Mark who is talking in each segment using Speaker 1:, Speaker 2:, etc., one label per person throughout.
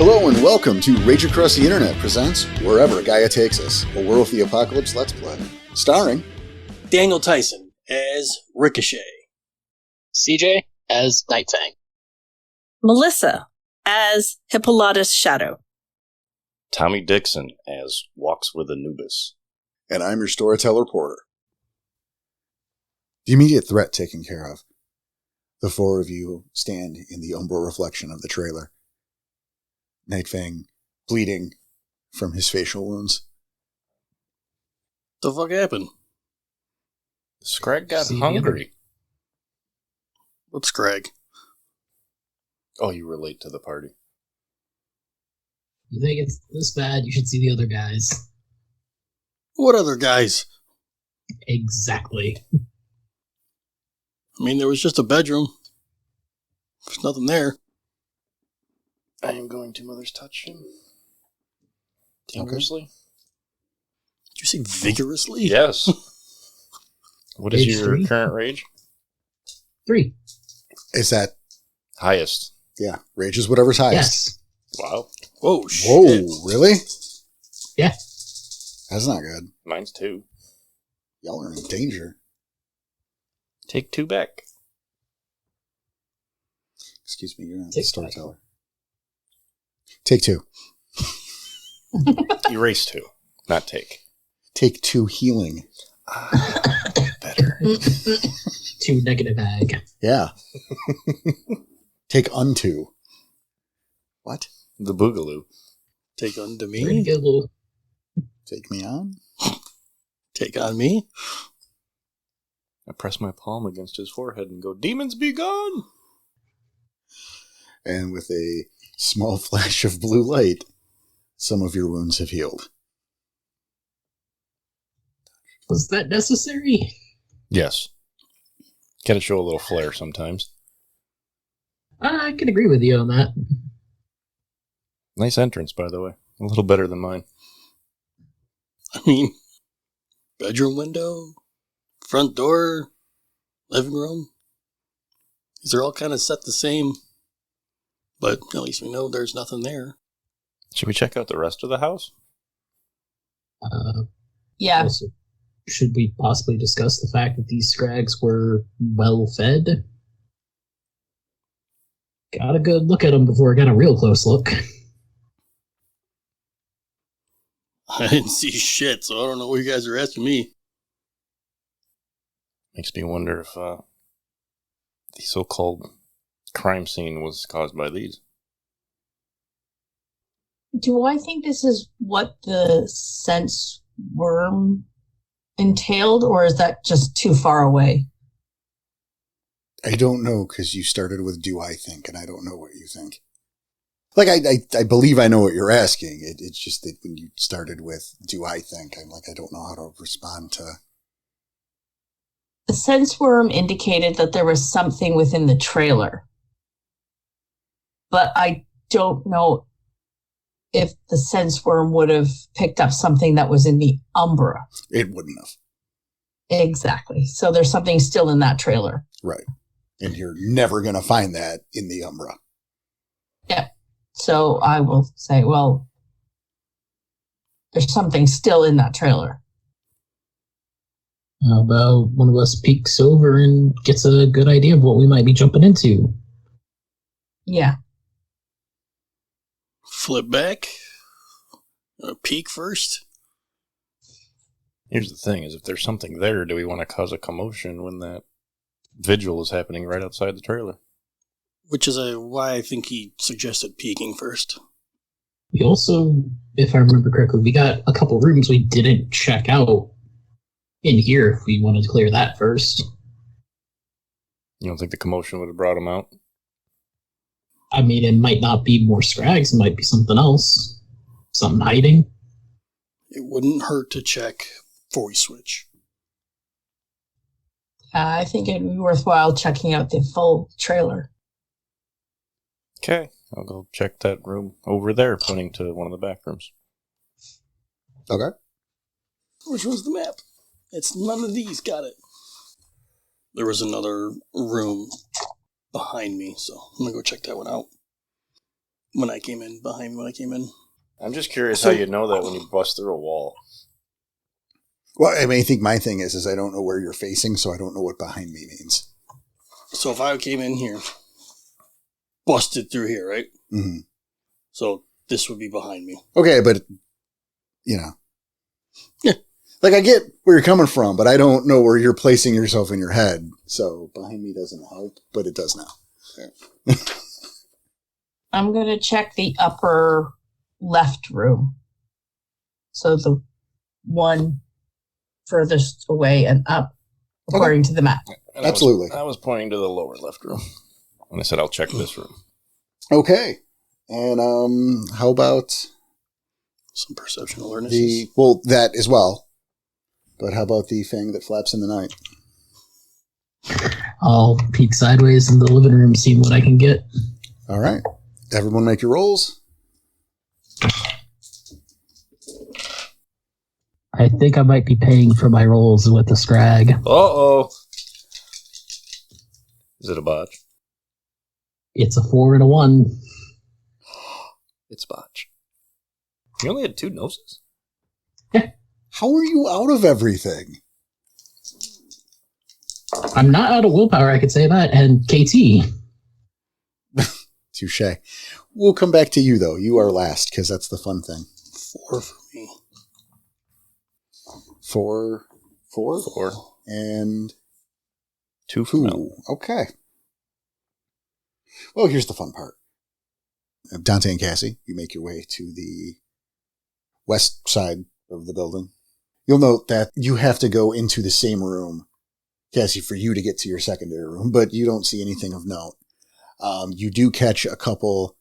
Speaker 1: Hello and welcome to Rage Across the Internet presents Wherever Gaia Takes Us, a War of the Apocalypse Let's Play. Starring
Speaker 2: Daniel Tyson as Ricochet.
Speaker 3: CJ as Nightfang.
Speaker 4: Melissa as Hippolytus Shadow.
Speaker 5: Tommy Dixon as Walks with Anubis.
Speaker 1: and I'm your storyteller Porter. The immediate threat taken care of. The four of you stand in the umbral reflection of the trailer. Nightfang bleeding from his facial wounds.
Speaker 2: The fuck happened?
Speaker 5: Scrag got hungry.
Speaker 2: What's Greg?
Speaker 5: Oh, you relate to the party.
Speaker 3: You think it's this bad? You should see the other guys.
Speaker 2: What other guys?
Speaker 3: Exactly.
Speaker 2: I mean, there was just a bedroom. There's nothing there.
Speaker 5: I am going to Mother's Touch him. Dangerously?
Speaker 2: Did you say vigorously?
Speaker 5: Yes. What is
Speaker 3: Rage
Speaker 5: your
Speaker 3: 3?
Speaker 5: current rage?
Speaker 3: 3.
Speaker 1: Is that,
Speaker 5: Highest.
Speaker 1: yeah, rage is whatever's highest.
Speaker 3: Yes.
Speaker 5: Wow.
Speaker 2: Whoa, shit.
Speaker 1: Whoa, really?
Speaker 3: Yeah.
Speaker 1: That's not good.
Speaker 5: Mine's 2.
Speaker 1: Y'all are in danger.
Speaker 5: Take 2 back.
Speaker 1: Excuse me, you're not the
Speaker 3: Take
Speaker 1: storyteller. Take 2.
Speaker 5: Erase 2. Not take.
Speaker 1: Take 2 healing.
Speaker 5: Better.
Speaker 3: 2 negative ag.
Speaker 1: Yeah. Take unto. What?
Speaker 5: The Boogaloo.
Speaker 2: Take unto
Speaker 3: We're gonna
Speaker 2: me?
Speaker 3: get a little.
Speaker 1: Take me on?
Speaker 2: Take on me?
Speaker 5: I press my palm against his forehead and go, Demons be gone!
Speaker 1: And with a small flash of blue light, some of your wounds have healed.
Speaker 3: Was that necessary?
Speaker 5: Yes. Gotta show a little flair sometimes.
Speaker 3: I can agree with you on that.
Speaker 5: Nice entrance, by the way. A little better than mine.
Speaker 2: I mean, bedroom window, front door, living room. These are all kind of set the same. But at least we know there's nothing there.
Speaker 5: Should we check out the rest of the house?
Speaker 4: Yeah.
Speaker 3: Also, should we possibly discuss the fact that these scrags were well fed? Got a good look at them before I got a real close look.
Speaker 2: I didn't see shit, so I don't know what you guys are asking me.
Speaker 5: Makes me wonder if the so-called crime scene was caused by these.
Speaker 4: Do I think this is what the sense worm entailed, or is that just too far away?
Speaker 1: I don't know, because you started with do I think, and I don't know what you think. Like, I believe I know what you're asking. It's just that when you started with do I think, I'm like, I don't know how to respond to...
Speaker 4: The sense worm indicated that there was something within the trailer. But I don't know if the sense worm would have picked up something that was in the Umbra.
Speaker 1: It wouldn't have.
Speaker 4: Exactly. So there's something still in that trailer.
Speaker 1: Right. And you're never going to find that in the Umbra.
Speaker 4: Yeah. So I will say, well, there's something still in that trailer.
Speaker 3: How about one of us peeks over and gets a good idea of what we might be jumping into?
Speaker 4: Yeah.
Speaker 2: Flip back. Peek first.
Speaker 5: Here's the thing, is if there's something there, do we want to cause a commotion when that vigil is happening right outside the trailer?
Speaker 2: Which is why I think he suggested peeking first.
Speaker 3: We also, if I remember correctly, we got a couple rooms we didn't check out in here if we wanted to clear that first.
Speaker 5: You don't think the commotion would have brought him out?
Speaker 3: I mean, it might not be more scrags, it might be something else. Something hiding.
Speaker 2: It wouldn't hurt to check before we switch.
Speaker 4: I think it'd be worthwhile checking out the full trailer.
Speaker 5: Okay, I'll go check that room over there, pointing to one of the back rooms.
Speaker 1: Okay.
Speaker 2: Which one's the map? It's none of these, got it. There was another room behind me, so I'm gonna go check that one out. when I came in, behind me when I came in.
Speaker 5: I'm just curious how you know that when you bust through a wall.
Speaker 1: Well, I mean, I think my thing is I don't know where you're facing, so I don't know what behind me means.
Speaker 2: So if I came in here, busted through here, right?
Speaker 1: Mm-hmm.
Speaker 2: So this would be behind me.
Speaker 1: Okay, but, you know.
Speaker 2: Yeah.
Speaker 1: Like, I get where you're coming from, but I don't know where you're placing yourself in your head. So behind me doesn't help, but it does now. Okay.
Speaker 4: I'm going to check the upper left room. So the one furthest away and up, according to the map.
Speaker 5: And
Speaker 1: Absolutely.
Speaker 5: I was pointing to the lower left room when I said I'll check this room.
Speaker 1: Okay. And how about
Speaker 2: some perception awareness?
Speaker 1: That as well. But how about the thing that flaps in the night?
Speaker 3: I'll peek sideways in the living room, see what I can get.
Speaker 1: All right. Everyone make your rolls.
Speaker 3: I think I might be paying for my rolls with the scrag.
Speaker 5: Uh-oh. Is it a botch?
Speaker 3: It's a 4 and a 1.
Speaker 5: It's botch. You only had 2 noses?
Speaker 1: How are you out of everything?
Speaker 3: I'm not out of willpower, I could say that. And KT.
Speaker 1: Touche. We'll come back to you, though. You are last, because that's the fun thing.
Speaker 2: 4 for me.
Speaker 1: 4?
Speaker 5: 4.
Speaker 1: And
Speaker 5: 2 for Mel.
Speaker 1: Okay. Well, here's the fun part. Dante and Cassie, you make your way to the west side of the building. You'll note that you have to go into the same room, Cassie, for you to get to your secondary room, but you don't see anything of note. You do catch a couple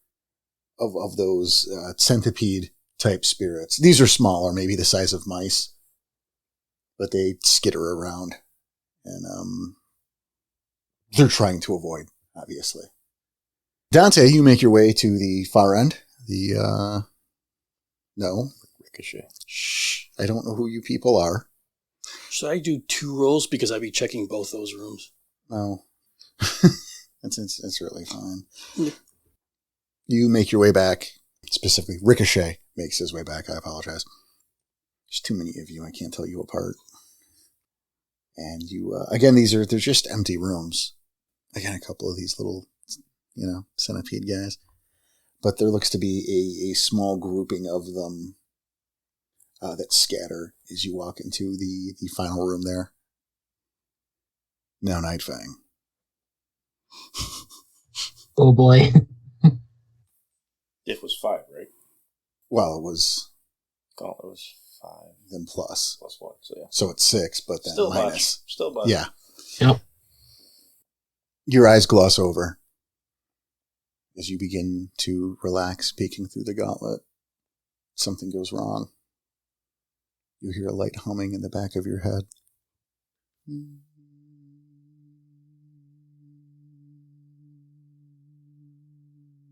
Speaker 1: of those centipede-type spirits. These are smaller, maybe the size of mice, but they skitter around, and they're trying to avoid, obviously. Dante, you make your way to the far end. No.
Speaker 5: Ricochet.
Speaker 1: Shh. I don't know who you people are.
Speaker 2: Should I do 2 rolls? Because I'd be checking both those rooms.
Speaker 1: No. It's really fine. Yeah. You make your way back. Specifically, Ricochet makes his way back. I apologize. There's too many of you. I can't tell you apart. And you, again, they're just empty rooms. Again, a couple of these little, centipede guys. But there looks to be a small grouping of them that scatter as you walk into the final room there. Now, Night Fang.
Speaker 3: Oh boy.
Speaker 5: It was 5, right?
Speaker 1: Well, it was
Speaker 5: 5.
Speaker 1: Then plus.
Speaker 5: Plus 1, so yeah.
Speaker 1: So it's 6, but then
Speaker 5: Still
Speaker 1: minus.
Speaker 5: Botch. Still botch.
Speaker 1: Yeah.
Speaker 3: Yep.
Speaker 1: Your eyes gloss over as you begin to relax, peeking through the gauntlet. Something goes wrong. You hear a light humming in the back of your head.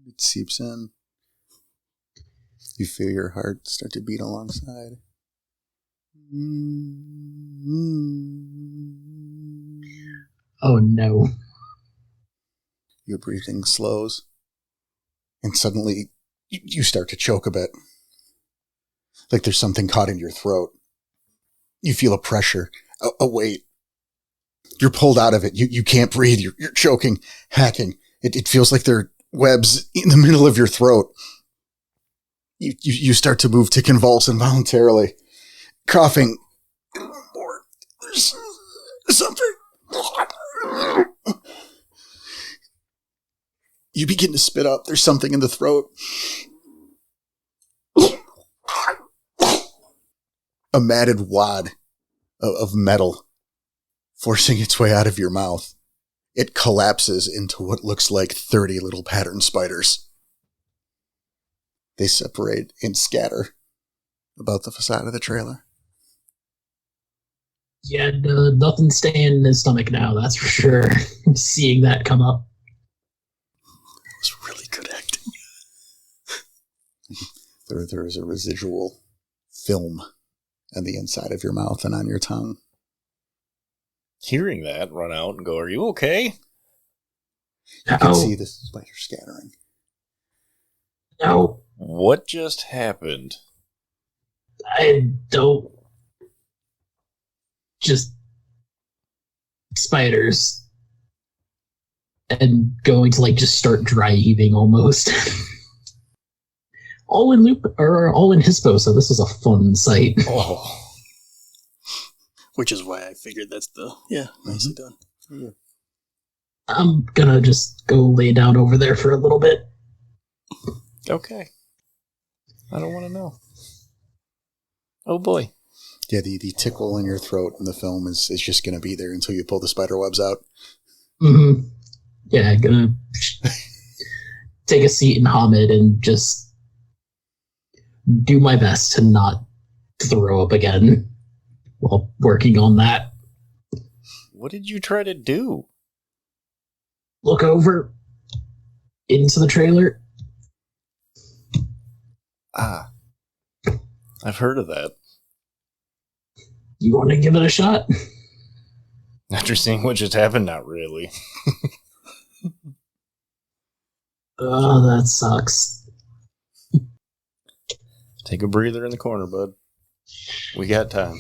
Speaker 1: It seeps in. You feel your heart start to beat alongside.
Speaker 3: Oh no.
Speaker 1: Your breathing slows. And suddenly, you start to choke a bit. Like there's something caught in your throat. You feel a pressure, a weight. You're pulled out of it. You can't breathe. You're choking, hacking. It feels like there are webs in the middle of your throat. You start to move to convulse involuntarily. Coughing. There's something. You begin to spit up. There's something in the throat. A matted wad of metal forcing its way out of your mouth. It collapses into what looks like 30 little pattern spiders. They separate and scatter about the facade of the trailer.
Speaker 3: Yeah, nothing's staying in his stomach now, that's for sure. Seeing that come up.
Speaker 2: It was really good acting.
Speaker 1: There is a residual film on the inside of your mouth and on your tongue.
Speaker 5: Hearing that, run out and go, "Are you okay?"
Speaker 1: You can see the spider scattering.
Speaker 3: No,
Speaker 5: What just happened?
Speaker 3: I don't. Just spiders. And going to just start dry heaving almost. All in loop or all in Hispo, so this is a fun sight.
Speaker 5: Oh.
Speaker 2: Which is why I figured that's nicely done.
Speaker 1: Yeah.
Speaker 3: I'm gonna just go lay down over there for a little bit.
Speaker 5: Okay. I don't want to know. Oh boy.
Speaker 1: Yeah, the tickle in your throat in the film is just going to be there until you pull the spider webs out.
Speaker 3: Mm-hmm. Yeah, gonna take a seat in Hamid and just do my best to not throw up again while working on that.
Speaker 5: What did you try to do?
Speaker 3: Look over into the trailer.
Speaker 5: Ah. I've heard of that.
Speaker 3: You want to give it a shot?
Speaker 5: After seeing what just happened, not really.
Speaker 3: Oh, that sucks.
Speaker 5: Take a breather in the corner, bud. We got time.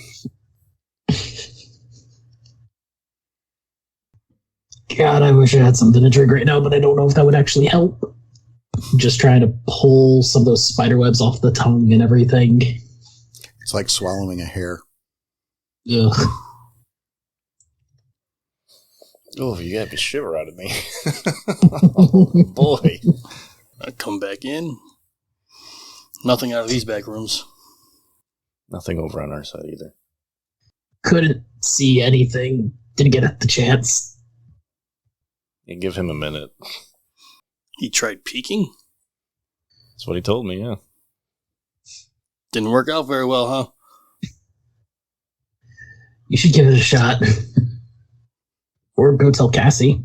Speaker 3: God, I wish I had something to drink right now, but I don't know if that would actually help. Just trying to pull some of those spider webs off the tongue and everything.
Speaker 1: It's like swallowing a hair.
Speaker 3: Ugh.
Speaker 5: Oh, you got the shiver out of me. Oh, boy.
Speaker 2: I come back in. Nothing out of these back rooms.
Speaker 5: Nothing over on our side either.
Speaker 3: Couldn't see anything. Didn't get the chance.
Speaker 5: You give him a minute.
Speaker 2: He tried peeking.
Speaker 5: That's what he told me, yeah.
Speaker 2: Didn't work out very well, huh?
Speaker 3: You should give it a shot. Or go tell Cassie.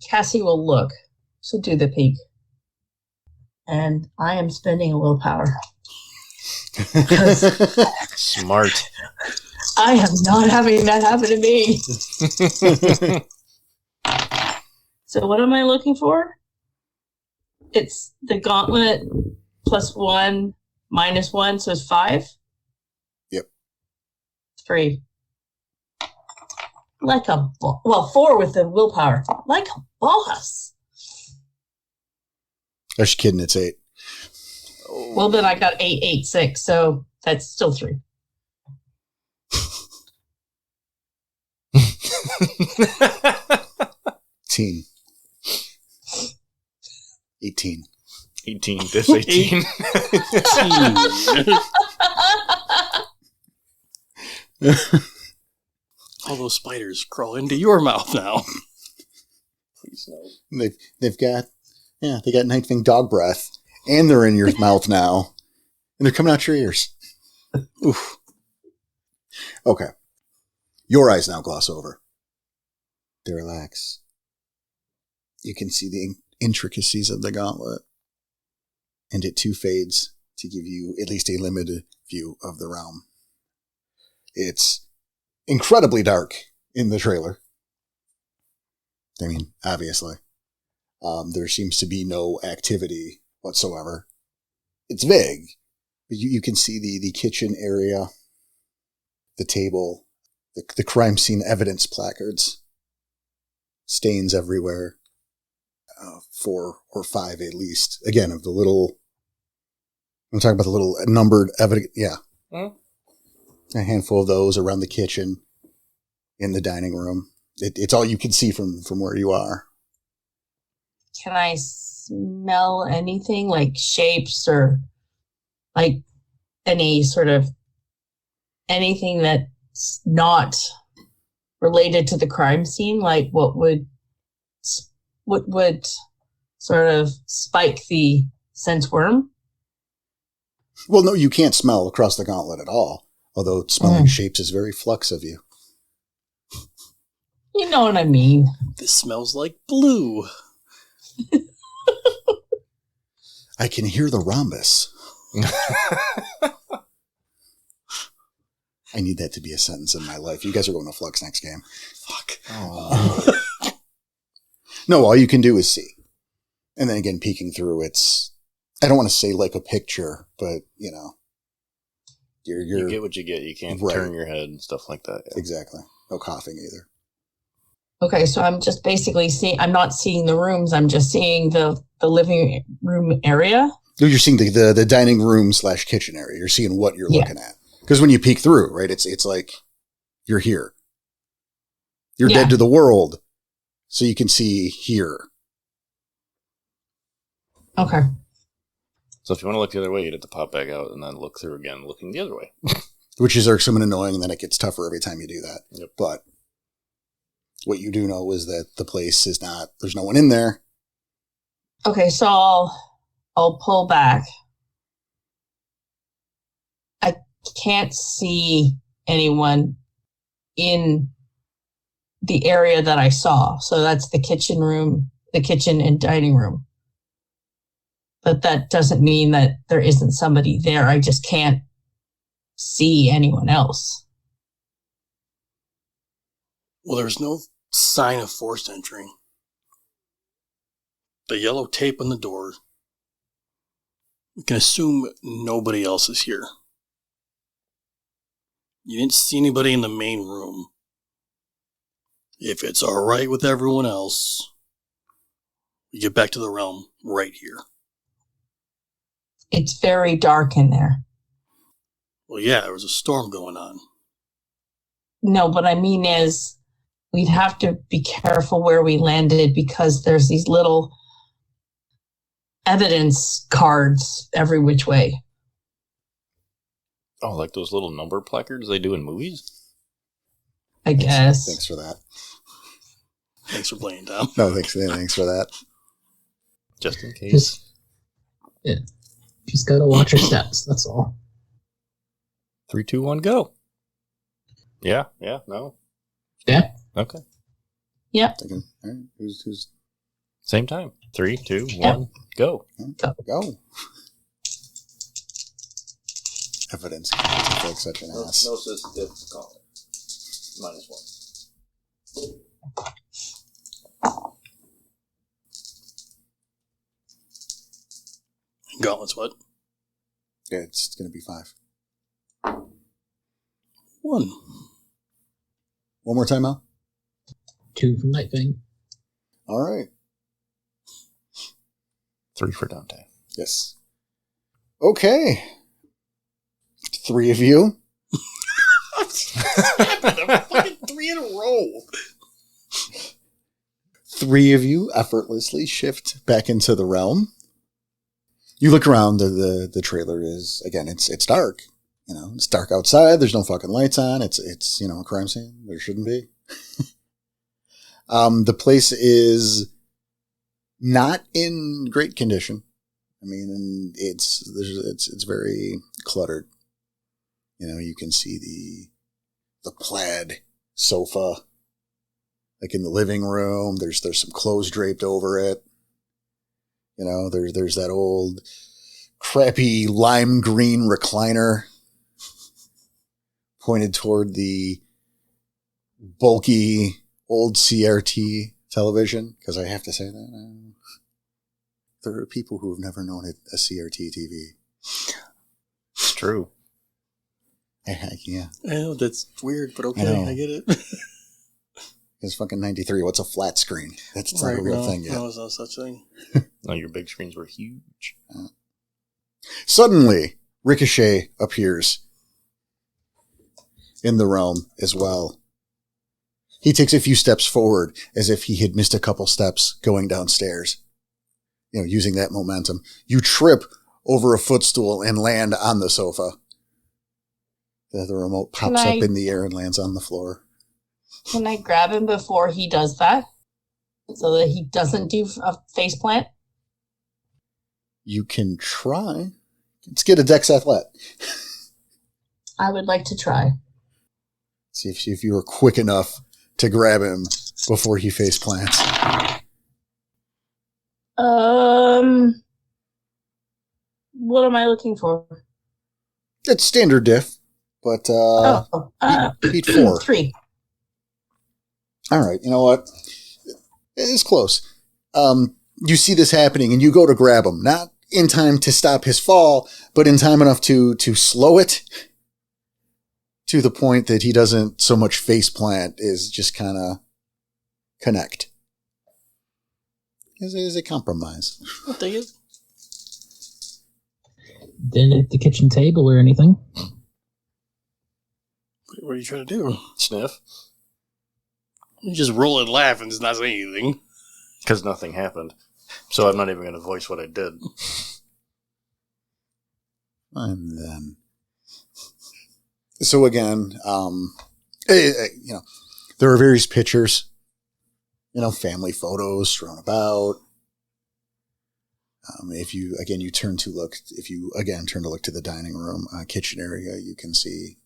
Speaker 4: Cassie will look. She'll do the peek. And I am spending a willpower.
Speaker 5: Smart.
Speaker 4: I am not having that happen to me. So what am I looking for? It's the gauntlet +1, -1, so it's 5?
Speaker 1: Yep.
Speaker 4: 3. Like a well, 4 with the willpower. Like a boss.
Speaker 1: I was kidding, it's 8.
Speaker 4: Well, then I got 8, 8, 6, so that's still 3.
Speaker 1: 18. 18.
Speaker 5: 18, this 18.
Speaker 2: All those spiders crawl into your mouth now. Please no.
Speaker 1: They've got Nightwing dog breath, and they're in your mouth now, and they're coming out your ears. Oof. Okay. Your eyes now gloss over. They relax. You can see the intricacies of the gauntlet, and it too fades to give you at least a limited view of the realm. It's incredibly dark in the trailer. I mean, obviously. There seems to be no activity whatsoever. It's vague, but you can see the kitchen area, the table, the crime scene evidence placards, stains everywhere, 4 or 5 at least. Again, of the little, I'm talking about the little numbered evidence, yeah.
Speaker 5: Huh?
Speaker 1: A handful of those around the kitchen, in the dining room. It's all you can see from where you are.
Speaker 4: Can I smell anything like shapes or like any sort of anything that's not related to the crime scene? Like what would sort of spike the sense worm?
Speaker 1: Well, no, you can't smell across the gauntlet at all. Although smelling shapes is very flux of you.
Speaker 4: You know what I mean.
Speaker 2: This smells like blue.
Speaker 1: I can hear the rhombus. I need that to be a sentence in my life. You guys are going to Flux next game.
Speaker 2: Fuck.
Speaker 1: No, all you can do is see. And then again, peeking through, I don't want to say like a picture, but, you
Speaker 5: get what you get. You can't turn your head and stuff like that. Yeah.
Speaker 1: Exactly. No coughing either.
Speaker 4: Okay, so I'm just basically I'm not seeing the rooms. I'm just seeing the living room area.
Speaker 1: You're seeing the dining room / kitchen area. You're seeing what you're looking at. Because when you peek through, right, it's like you're here. You're dead to the world, so you can see here.
Speaker 4: Okay.
Speaker 5: So if you want to look the other way, you'd have to pop back out and then look through again, looking the other way.
Speaker 1: Which is irksome and annoying, and then it gets tougher every time you do that.
Speaker 5: Yep.
Speaker 1: But what you do know is that the place there's no one in there.
Speaker 4: Okay, so I'll pull back. I can't see anyone in the area that I saw. So that's the kitchen and dining room. But that doesn't mean that there isn't somebody there. I just can't see anyone else.
Speaker 2: Well, there's no sign of forced entering. The yellow tape on the door. We can assume nobody else is here. You didn't see anybody in the main room. If it's all right with everyone else, we get back to the realm right here.
Speaker 4: It's very dark in there.
Speaker 2: Well, yeah, there was a storm going on.
Speaker 4: No, what I mean is we'd have to be careful where we landed because there's these little evidence cards every which way.
Speaker 5: Oh, like those little number placards they do in movies?
Speaker 4: I guess.
Speaker 1: Thanks for that.
Speaker 2: Thanks for playing, Tom.
Speaker 1: No, thanks for that.
Speaker 5: Just in case.
Speaker 3: Just gotta watch your steps, that's all.
Speaker 5: 3, 2, 1, go. Yeah, no.
Speaker 3: Yeah.
Speaker 5: Okay.
Speaker 4: Yep.
Speaker 1: All right, who's
Speaker 5: Same time. 3, 2, 1, go.
Speaker 1: Go. Evidence. It's like such an ass.
Speaker 5: No sensitive comment. -1.
Speaker 2: Gauntlets, what?
Speaker 1: Yeah, it's going to be 5.
Speaker 2: 1.
Speaker 1: One more time, Al.
Speaker 3: 2 from Nightwing.
Speaker 1: All right.
Speaker 5: 3 for Dante.
Speaker 1: Yes. Okay. 3 of you.
Speaker 2: Fucking 3 in a row.
Speaker 1: 3 of you effortlessly shift back into the realm. You look around. The trailer is, again, it's dark. It's dark outside. There's no fucking lights on. It's a crime scene. There shouldn't be. The place is not in great condition. I mean, it's very cluttered. You can see the plaid sofa, like in the living room. There's some clothes draped over it. There's that old crappy lime green recliner pointed toward the bulky old CRT television, because I have to say that there are people who have never known a CRT TV.
Speaker 5: It's true.
Speaker 1: Yeah.
Speaker 2: I know, that's weird, but okay, I get it.
Speaker 1: It's fucking 93. What's a flat screen? That's not a real thing yet.
Speaker 2: No, there's no such thing.
Speaker 5: No, your big screens were huge.
Speaker 1: Suddenly, Ricochet appears in the realm as well. He takes a few steps forward as if he had missed a couple steps going downstairs. Using that momentum. You trip over a footstool and land on the sofa. The remote pops up in the air and lands on the floor.
Speaker 4: Can I grab him before he does that? So that he doesn't do a faceplant?
Speaker 1: You can try. Let's get a Dex Athlet.
Speaker 4: I would like to try.
Speaker 1: See if you were quick enough to grab him before he face plants.
Speaker 4: What am I looking for?
Speaker 1: It's standard diff, but beat 4.
Speaker 4: 3.
Speaker 1: All right, you know what? It's close. you see this happening and you go to grab him, not in time to stop his fall, but in time enough to slow it to the point that he doesn't so much face plant as just kind of connect. Is a compromise.
Speaker 2: What thing is?
Speaker 3: Didn't hit the kitchen table or anything.
Speaker 2: What are you trying to do?
Speaker 5: Sniff.
Speaker 2: You just roll and laugh and just not say anything.
Speaker 5: Because nothing happened. So I'm not even going to voice what I did.
Speaker 1: And then, so again, there are various pictures, family photos thrown about. If you turn to look to the dining room, kitchen area, you can see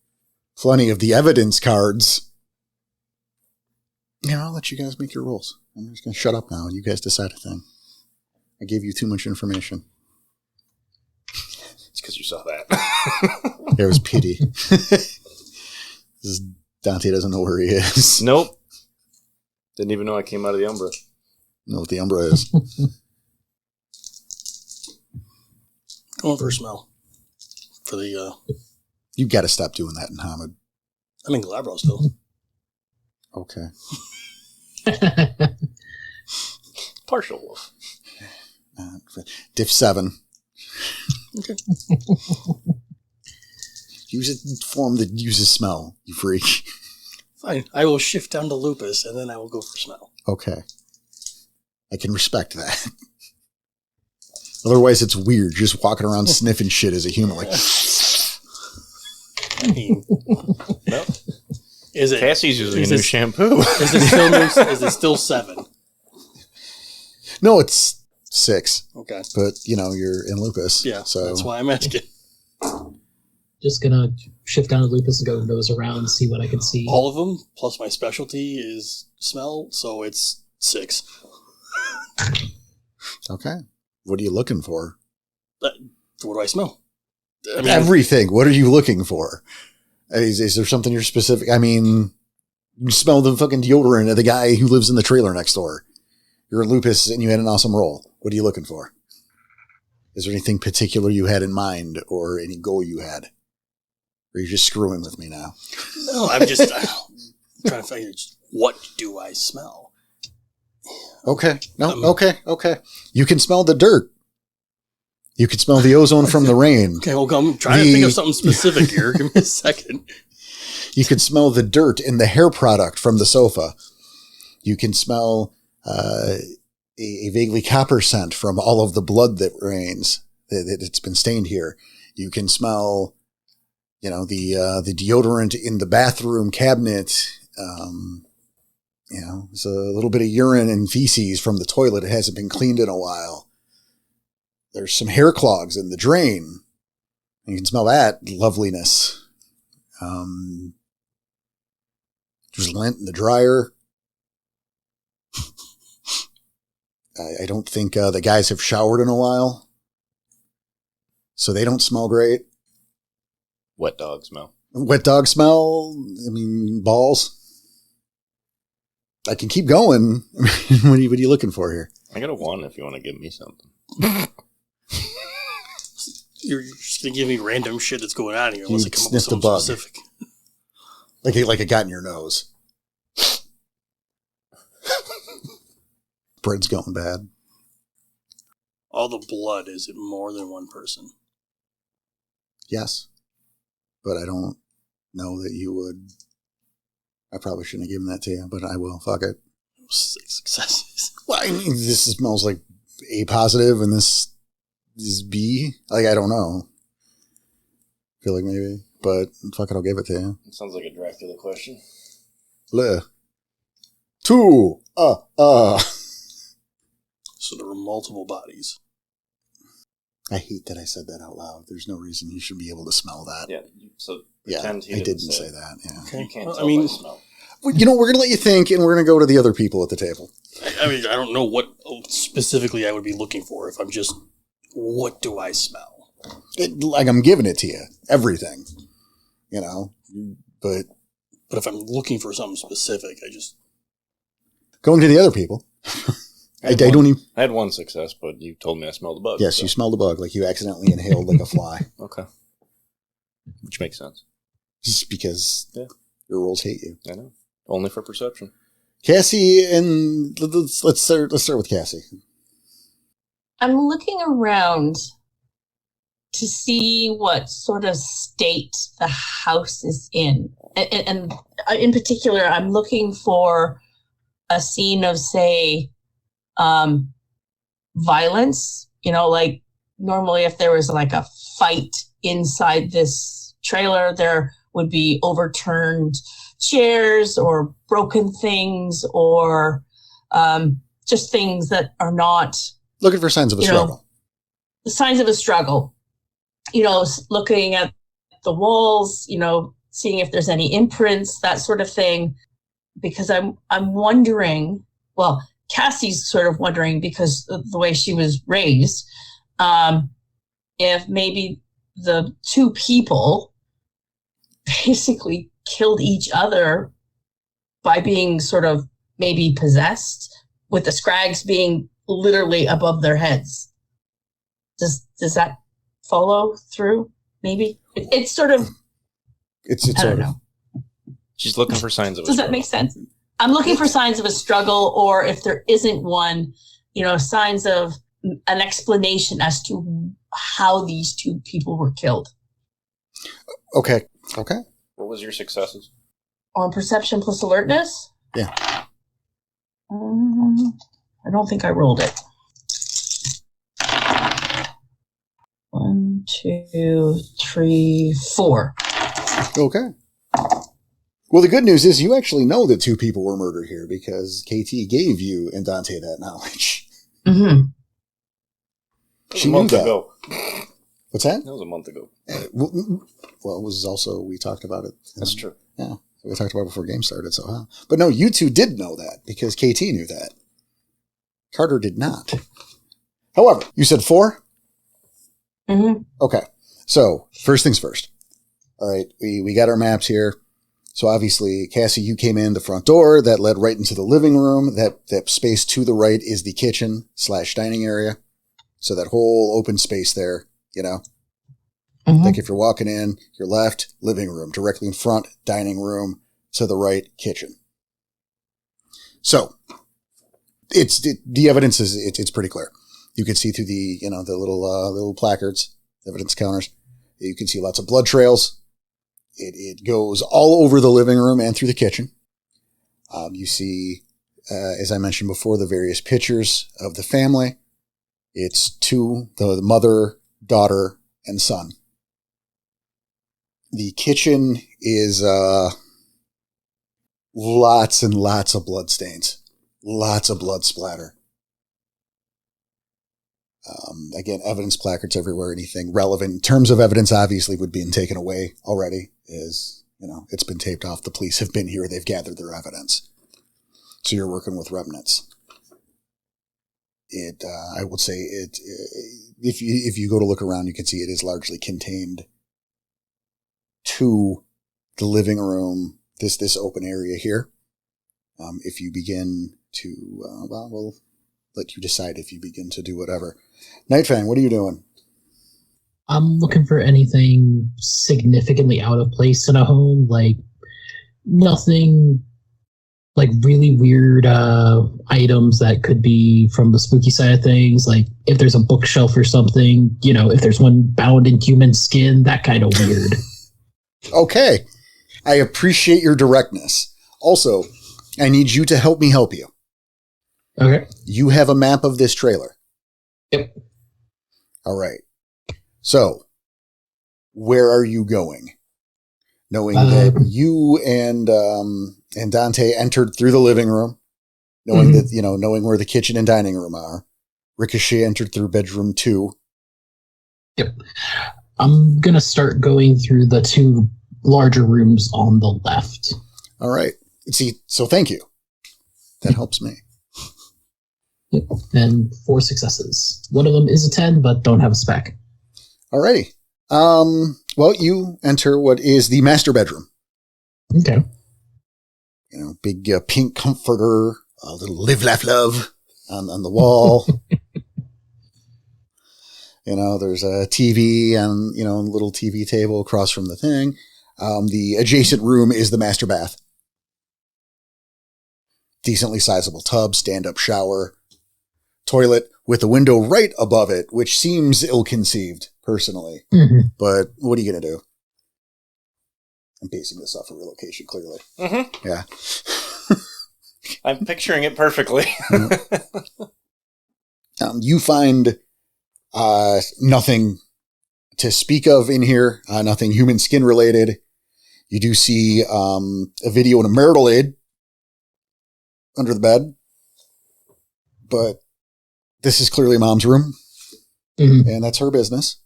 Speaker 1: plenty of the evidence cards. I'll let you guys make your rolls. I'm just going to shut up now and you guys decide a thing. I gave you too much information.
Speaker 5: It's because you saw that.
Speaker 1: There was pity. Dante doesn't know where he is.
Speaker 5: Nope. Didn't even know I came out of the Umbra.
Speaker 1: Know what the Umbra is.
Speaker 2: Going for a smell. For the,
Speaker 1: You've got to stop doing that in Hamid.
Speaker 2: I'm in Glabro still.
Speaker 1: Okay.
Speaker 5: Partial wolf.
Speaker 1: Diff 7.
Speaker 2: Okay.
Speaker 1: Use a form that uses smell, you freak.
Speaker 2: Fine. I will shift down to lupus, and then I will go for smell.
Speaker 1: Okay. I can respect that. Otherwise, it's weird. You're just walking around sniffing shit as a human. Like,
Speaker 2: I mean,
Speaker 5: No.
Speaker 2: is it?
Speaker 5: Cassie's using a
Speaker 2: is
Speaker 5: new
Speaker 2: this-
Speaker 5: shampoo.
Speaker 2: Is it still new, is it still 7?
Speaker 1: no, it's 6.
Speaker 2: Okay.
Speaker 1: But, you're in lupus.
Speaker 2: Yeah.
Speaker 1: So
Speaker 2: That's why I'm asking.
Speaker 3: Just gonna shift down to Lupus and go nose around and see what I can see.
Speaker 2: All of them, plus my specialty is smell, so it's 6.
Speaker 1: Okay. What are you looking for?
Speaker 2: What do I smell? I mean,
Speaker 1: Everything. What are you looking for? Is there something you're specific? I mean, you smell the fucking deodorant of the guy who lives in the trailer next door. You're a lupus and you had an awesome roll. What are you looking for? Is there anything particular you had in mind or any goal you had? Or are you just screwing with me now?
Speaker 2: no, I'm just trying to figure out what do I smell?
Speaker 1: Okay. No, okay. You can smell the dirt. You can smell the ozone from the rain.
Speaker 2: Okay, well, I'm trying to think of something specific here. Give me a second.
Speaker 1: You can smell the dirt in the hair product from the sofa. You can smell a vaguely copper scent from all of the blood that rains, that it's been stained here. You can smell, the deodorant in the bathroom cabinet. It's a little bit of urine and feces from the toilet. It hasn't been cleaned in a while. There's some hair clogs in the drain. You can smell that loveliness. There's lint in the dryer. I don't think the guys have showered in a while, so they don't smell great.
Speaker 5: Wet dog smell.
Speaker 1: Wet dog smell. I mean, balls. I can keep going. What are you looking for here?
Speaker 5: I got a 1 if you want to give me something.
Speaker 2: You're just going to give me random shit that's going on here unless
Speaker 1: You
Speaker 2: I come up with
Speaker 1: sniffed a
Speaker 2: something
Speaker 1: bug.
Speaker 2: specific.
Speaker 1: Like it got in your nose. Bread's going bad.
Speaker 2: All the blood, is it more than one person?
Speaker 1: Yes. But I don't know that you would. I probably shouldn't have given that to you, but I will. Fuck it.
Speaker 2: 6 successes.
Speaker 1: Well, I mean, this smells like A positive and this is B. Like, I don't know. Feel like maybe. But fuck it, I'll give it to you.
Speaker 5: It sounds like a Dracula question.
Speaker 1: Le. 2.
Speaker 2: So there were multiple bodies.
Speaker 1: I hate that I said that out loud. There's no reason you should be able to smell that.
Speaker 5: Yeah, so
Speaker 1: Yeah,
Speaker 5: pretend he
Speaker 1: I didn't
Speaker 5: say
Speaker 1: say
Speaker 5: it.
Speaker 1: that. Yeah.
Speaker 2: Okay.
Speaker 5: You can't
Speaker 2: Well,
Speaker 5: tell
Speaker 2: I mean,
Speaker 5: by smell.
Speaker 1: Well, we're going to let you think, and we're going to go to the other people at the table.
Speaker 2: I mean, I don't know what specifically I would be looking for if I'm just, what do I smell?
Speaker 1: Like I'm giving it to you. Everything. But
Speaker 2: But if I'm looking for something specific, I just,
Speaker 1: going to the other people. I don't even.
Speaker 5: I had one success, but you told me I smelled a bug.
Speaker 1: Yes,
Speaker 5: so.
Speaker 1: you smelled a bug, like you accidentally inhaled like a fly.
Speaker 5: Okay. Which makes sense.
Speaker 1: Just because your rolls hate you.
Speaker 5: I know. Only for perception.
Speaker 1: Cassie, and let's start with Cassie.
Speaker 4: I'm looking around to see what sort of state the house is in. And in particular, I'm looking for a scene of, say, violence. You know, like normally if there was like a fight inside this trailer, there would be overturned chairs or broken things or just things that are not...
Speaker 1: Looking for signs of a struggle.
Speaker 4: The signs of a struggle. You know, looking at the walls, you know, seeing if there's any imprints, that sort of thing. Because I'm wondering, well, Cassie's sort of wondering because of the way she was raised, if maybe the two people basically killed each other by being sort of maybe possessed, with the scrags being literally above their heads. Does that follow through? Maybe it's sort of.
Speaker 1: It's
Speaker 4: I don't know.
Speaker 5: She's looking for signs of.
Speaker 4: Does that make sense? I'm looking for signs of a struggle, or if there isn't one, you know, signs of an explanation as to how these two people were killed.
Speaker 1: Okay.
Speaker 5: What was your successes?
Speaker 4: On perception plus alertness?
Speaker 1: Yeah.
Speaker 4: I don't think I rolled it. 1, 2, 3, 4.
Speaker 1: Okay. Well, the good news is you actually know that two people were murdered here because KT gave you and Dante that knowledge.
Speaker 4: Mm-hmm.
Speaker 1: She knew that.
Speaker 5: Ago.
Speaker 1: What's that?
Speaker 5: That was a month ago.
Speaker 1: Well, it was also, we talked about it.
Speaker 5: That's true.
Speaker 1: Yeah. We talked about it before game started, so huh? But no, you two did know that because KT knew that. Carter did not. However, you said 4?
Speaker 4: Mm-hmm.
Speaker 1: Okay. So, first things first. All right, we got our maps here. So obviously, Cassie, you came in the front door that led right into the living room. That space to the right is the kitchen / dining area. So that whole open space there, you know.
Speaker 4: Mm-hmm.
Speaker 1: Like if you're walking in, your left, living room. Directly in front, dining room. To the right, kitchen. So, the evidence is, it's pretty clear. You can see through the, you know, the little placards, evidence counters. You can see lots of blood trails. It goes all over the living room and through the kitchen. You see, as I mentioned before, the various pictures of the family. It's the mother, daughter, and son. The kitchen is lots and lots of blood stains. Lots of blood splatter. Again, evidence placards everywhere. Anything relevant in terms of evidence obviously would be taken away already. Is, you know, it's been taped off. The police have been here. They've gathered their evidence. So you're working with remnants. I would say if you go to look around, you can see it is largely contained to the living room, this open area here. If you begin to, we'll let you decide if you begin to do whatever. Nightfang, what are you doing?
Speaker 3: I'm looking for anything significantly out of place in a home, like nothing like really weird items that could be from the spooky side of things. Like if there's a bookshelf or something, you know, if there's one bound in human skin, that kind of weird.
Speaker 1: Okay. I appreciate your directness. Also, I need you to help me help you.
Speaker 3: Okay.
Speaker 1: You have a map of this trailer.
Speaker 3: Yep.
Speaker 1: All right. So, where are you going? Knowing that you and Dante entered through the living room, knowing that, you know, knowing where the kitchen and dining room are. Ricochet entered through bedroom 2.
Speaker 3: Yep. I'm going to start going through the 2 larger rooms on the left.
Speaker 1: All right. See, so thank you. That helps me.
Speaker 3: Yep. And 4 successes. One of them is a 10, but don't have a spec.
Speaker 1: Alrighty. Well, you enter what is the master bedroom.
Speaker 3: Okay.
Speaker 1: You know, big pink comforter, a little live, laugh, love. on the wall. There's a TV on, a little TV table across from the thing. The adjacent room is the master bath. Decently sizable tub, stand-up shower, toilet with a window right above it, which seems ill-conceived, personally.
Speaker 3: Mm-hmm.
Speaker 1: But what are you going to do? I'm basing this off of relocation, clearly.
Speaker 5: Mm-hmm.
Speaker 1: Yeah.
Speaker 5: I'm picturing it perfectly.
Speaker 1: You find nothing to speak of in here, nothing human skin related. You do see a video and a marital aid under the bed, but this is clearly Mom's room, and that's her business.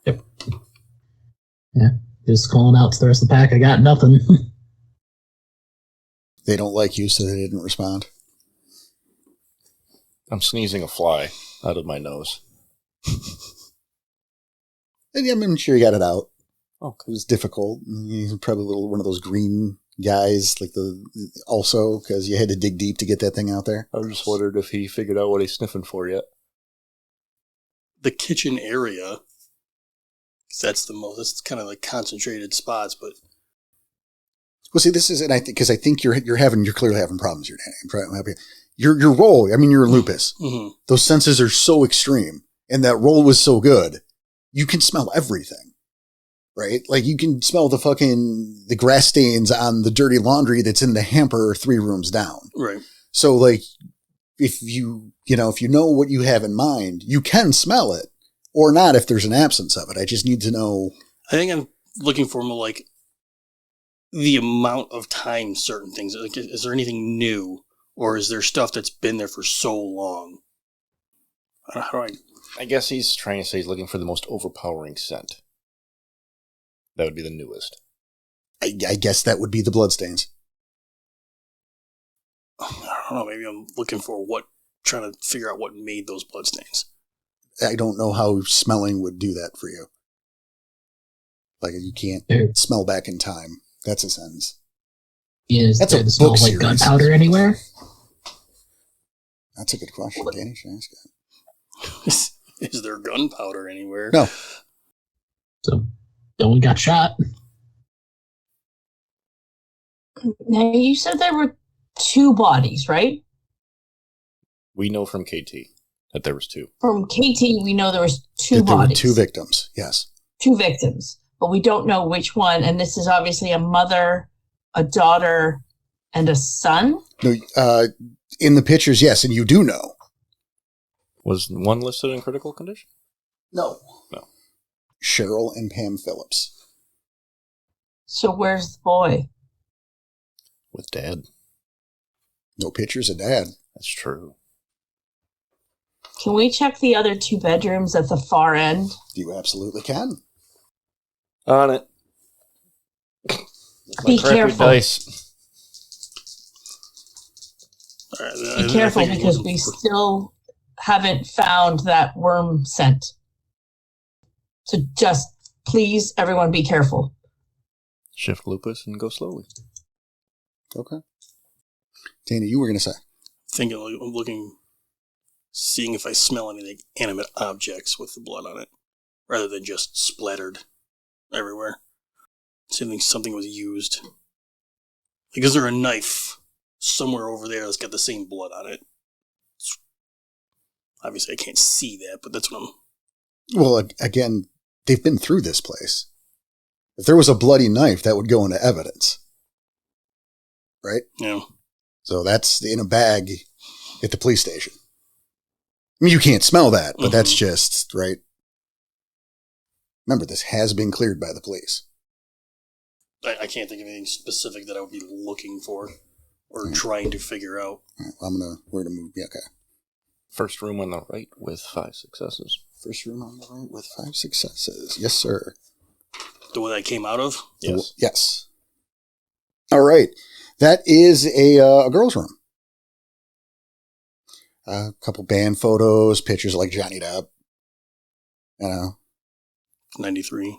Speaker 3: Yep. Yeah, just calling out to the rest of the pack. I got nothing.
Speaker 1: They don't like you, so they didn't respond.
Speaker 5: I'm sneezing a fly out of my nose.
Speaker 1: And I'm sure you got it out.
Speaker 5: Oh,
Speaker 1: it was difficult. He's probably one of those green guys, also because you had to dig deep to get that thing out there.
Speaker 5: I just wondered if he figured out what he's sniffing for yet.
Speaker 2: The kitchen area, 'cause that's it's kind of like concentrated spots, but.
Speaker 1: Well, see, this is, and I think you're clearly having problems here, Danny. Your roll, you're lupus.
Speaker 2: Mm-hmm.
Speaker 1: Those senses are so extreme, and that roll was so good. You can smell everything, right? Like you can smell the grass stains on the dirty laundry that's in the hamper 3 rooms down.
Speaker 2: Right.
Speaker 1: So if you know what you have in mind, you can smell it or not if there's an absence of it. I just need to know.
Speaker 2: I think I'm looking for more like the amount of time certain things. Like, is there anything new, or is there stuff that's been there for so long?
Speaker 5: I guess he's trying to say he's looking for the most overpowering scent. That would be the newest.
Speaker 1: I guess that would be the bloodstains.
Speaker 2: I don't know. Maybe I'm looking for trying to figure out what made those bloodstains.
Speaker 1: I don't know how smelling would do that for you. Like you can't smell back in time. That's a sentence.
Speaker 3: Is
Speaker 1: That's
Speaker 3: there
Speaker 1: a
Speaker 3: the smell
Speaker 1: book
Speaker 3: like
Speaker 1: series.
Speaker 3: gunpowder anywhere?
Speaker 1: That's a good question. Danny should ask it.
Speaker 2: Is there gunpowder anywhere?
Speaker 1: No.
Speaker 3: So, no one got shot.
Speaker 4: Now, you said there were 2 bodies, right?
Speaker 5: We know from KT that there was 2.
Speaker 4: From KT, we know there was 2
Speaker 1: There were
Speaker 4: bodies.
Speaker 1: 2 victims, yes.
Speaker 4: 2 victims, but we don't know which one. And this is obviously a mother, a daughter, and a son.
Speaker 1: No, in the pictures, yes, and you do know.
Speaker 5: Was one listed in critical condition?
Speaker 1: No.
Speaker 5: No.
Speaker 1: Cheryl and Pam Phillips.
Speaker 4: So where's the boy?
Speaker 5: With Dad.
Speaker 1: No pictures of Dad.
Speaker 5: That's true.
Speaker 4: Can we check the other 2 bedrooms at the far end?
Speaker 1: You absolutely can.
Speaker 5: On it.
Speaker 4: Be careful.
Speaker 5: Dice.
Speaker 2: All right,
Speaker 4: Be careful because we still haven't found that worm scent. So just please, everyone, be careful.
Speaker 5: Shift lupus and go slowly.
Speaker 1: Okay. Dana, you were going to say?
Speaker 2: Thinking, I'm looking, seeing if I smell any like, animate objects with the blood on it, rather than just splattered everywhere. Seeing something was used. Like, is there a knife somewhere over there that's got the same blood on it? Obviously, I can't see that, but that's what I'm...
Speaker 1: Well, again, they've been through this place. If there was a bloody knife, that would go into evidence. Right?
Speaker 2: Yeah.
Speaker 1: So that's in a bag at the police station. I mean, you can't smell that, but that's just, right? Remember, this has been cleared by the police.
Speaker 2: I can't think of anything specific that I would be looking for or trying to figure out.
Speaker 1: Right, well, we're going to move. Yeah, okay.
Speaker 5: First room on the right with 5 successes.
Speaker 1: First room on the right with 5 successes. Yes, sir.
Speaker 2: The one I came out of?
Speaker 5: Yes.
Speaker 1: Yes. All right. That is a girl's room. A couple band photos, pictures like Johnny Depp.
Speaker 2: 93.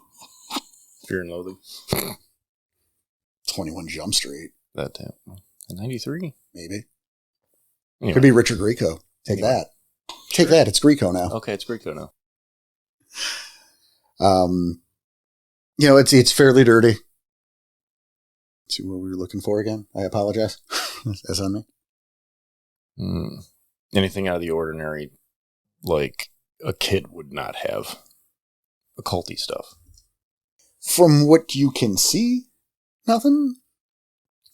Speaker 5: Fear and Loathing.
Speaker 1: 21 Jump Street,
Speaker 5: That time. 93?
Speaker 1: maybe.
Speaker 5: Anyway.
Speaker 1: Could be Richard Grieco. Take that. Take that. It's Greco now.
Speaker 5: Okay, it's Greco now.
Speaker 1: It's fairly dirty. Let's see what we were looking for again. I apologize. That's on me.
Speaker 5: Anything out of the ordinary, like a kid would not have. Occulty stuff.
Speaker 1: From what you can see, nothing.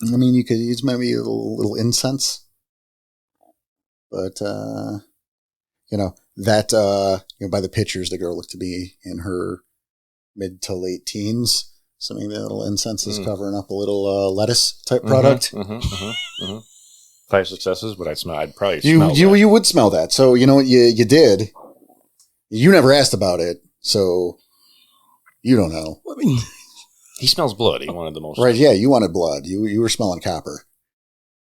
Speaker 1: I mean, you could use maybe a little incense. But, by the pictures, the girl looked to be in her mid to late teens. So maybe a little incense is covering up a little lettuce type product.
Speaker 5: 5 successes, but I'd probably smell
Speaker 1: you would smell that. So you know what you did. You never asked about it, so you don't know.
Speaker 2: I mean,
Speaker 5: he smells blood. He wanted the most.
Speaker 1: Right? Yeah, you wanted blood. You were smelling copper.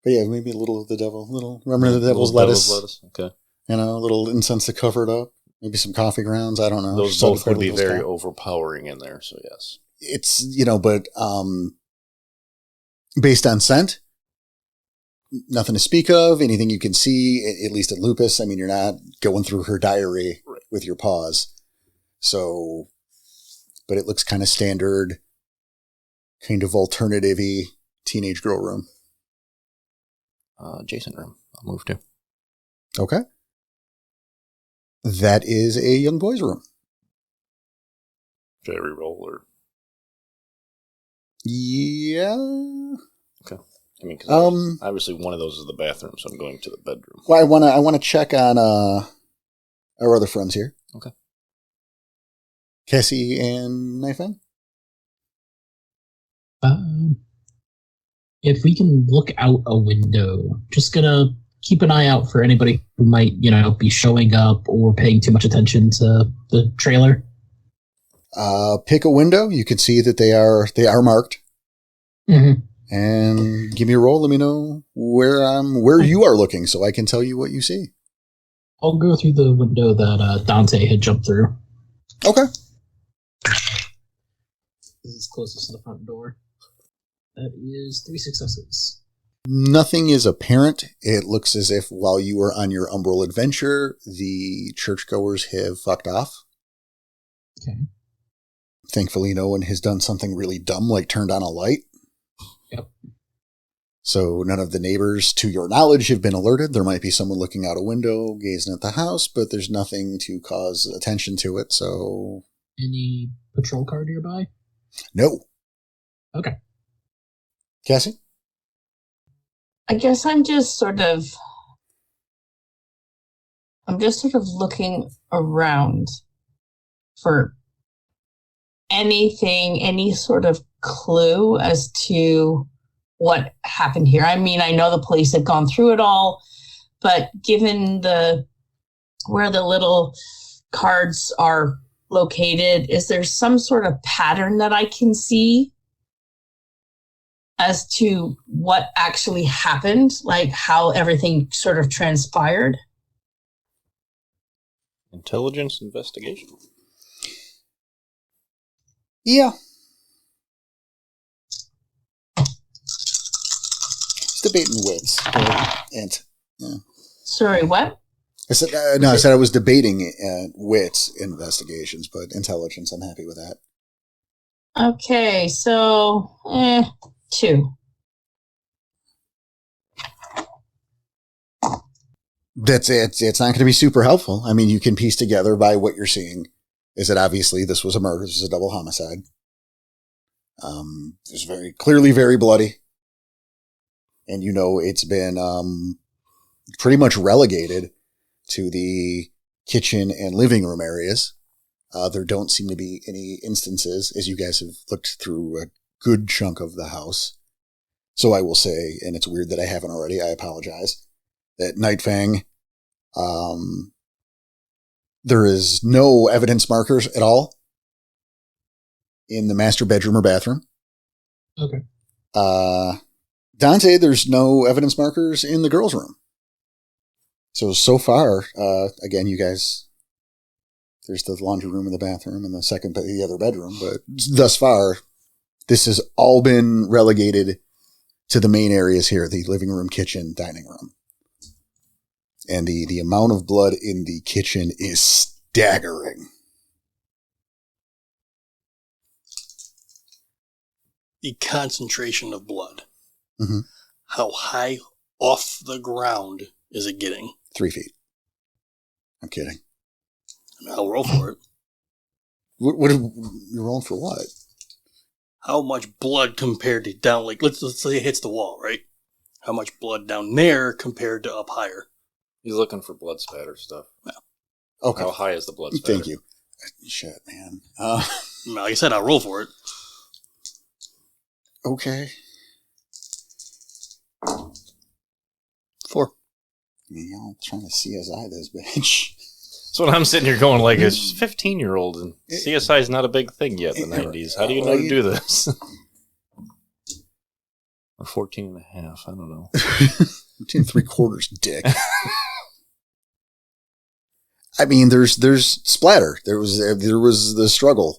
Speaker 1: But yeah, maybe a little of the devil. Remember the devil's lettuce?
Speaker 5: Okay.
Speaker 1: A little incense to cover it up. Maybe some coffee grounds. I don't know.
Speaker 5: Those both would be very overpowering in there. So yes,
Speaker 1: it's but based on scent, nothing to speak of. Anything you can see, at least at Lupus. I mean, you're not going through her diary with your paws. So, but it looks kind of standard, kind of alternative-y teenage girl room.
Speaker 5: Adjacent room. I'll move to.
Speaker 1: Okay. That is a young boy's room.
Speaker 5: Should I reroll or?
Speaker 1: Yeah.
Speaker 5: Okay. I mean, because obviously one of those is the bathroom, so I'm going to the bedroom.
Speaker 1: Well, I want to check on our other friends here.
Speaker 5: Okay.
Speaker 1: Cassie and Knifeman?
Speaker 3: If we can look out a window, just gonna keep an eye out for anybody who might, be showing up or paying too much attention to the trailer.
Speaker 1: Pick a window. You can see that they are marked.
Speaker 3: Mm-hmm.
Speaker 1: And give me a roll. Let me know where you are looking, so I can tell you what you see.
Speaker 3: I'll go through the window that Dante had jumped through.
Speaker 1: Okay.
Speaker 3: This is closest to the front door. That is 3 successes.
Speaker 1: Nothing is apparent. It looks as if while you were on your Umbral adventure, the churchgoers have fucked off.
Speaker 3: Okay.
Speaker 1: Thankfully, no one has done something really dumb like turned on a light.
Speaker 3: Yep.
Speaker 1: So none of the neighbors, to your knowledge, have been alerted. There might be someone looking out a window, gazing at the house, but there's nothing to cause attention to it, so...
Speaker 3: Any patrol car nearby?
Speaker 1: No.
Speaker 3: Okay.
Speaker 1: Cassie?
Speaker 4: I guess I'm just sort of looking around for anything, any sort of clue as to what happened here. I mean, I know the police have gone through it all, but given where the little cards are located, is there some sort of pattern that I can see as to what actually happened, like how everything sort of transpired?
Speaker 5: Intelligence investigation.
Speaker 1: Yeah. It's debating wits. Yeah.
Speaker 4: Sorry, what?
Speaker 1: I said I said I was debating wits investigations, but intelligence, I'm happy with that.
Speaker 4: Okay, so 2.
Speaker 1: That's it. It's not going to be super helpful. I mean, you can piece together by what you're seeing is that obviously this was a murder. This was a double homicide. It was very clearly very bloody. And it's been pretty much relegated to the kitchen and living room areas. There don't seem to be any instances, as you guys have looked through a good chunk of the house. So I will say, and it's weird that I haven't already, I apologize, that Nightfang, there is no evidence markers at all in the master bedroom or bathroom.
Speaker 3: Okay.
Speaker 1: Dante, there's no evidence markers in the girls' room. So far, again, you guys, there's the laundry room and the bathroom and the other bedroom, but thus far, this has all been relegated to the main areas here, the living room, kitchen, dining room. And the amount of blood in the kitchen is staggering.
Speaker 2: The concentration of blood.
Speaker 1: Mm-hmm.
Speaker 2: How high off the ground is it getting?
Speaker 1: 3 feet. I'm kidding.
Speaker 2: I'll roll for it.
Speaker 1: What you're rolling for what?
Speaker 2: How much blood compared to down, like, let's say it hits the wall, right? How much blood down there compared to up higher?
Speaker 5: He's looking for blood spatter stuff.
Speaker 2: Yeah.
Speaker 1: Okay.
Speaker 5: How high is the blood spatter?
Speaker 1: Thank you. Shit, man.
Speaker 2: Like I said, I'll roll for it.
Speaker 1: Okay.
Speaker 2: 4.
Speaker 1: I mean, y'all trying to CSI this bitch.
Speaker 5: That's what I'm sitting here going like, it's 15-year-old, and CSI is not a big thing yet in the 90s. How do you know to do this? Or 14 and a half, I don't know.
Speaker 1: 14 3/4, dick. I mean, there's splatter. There was the struggle.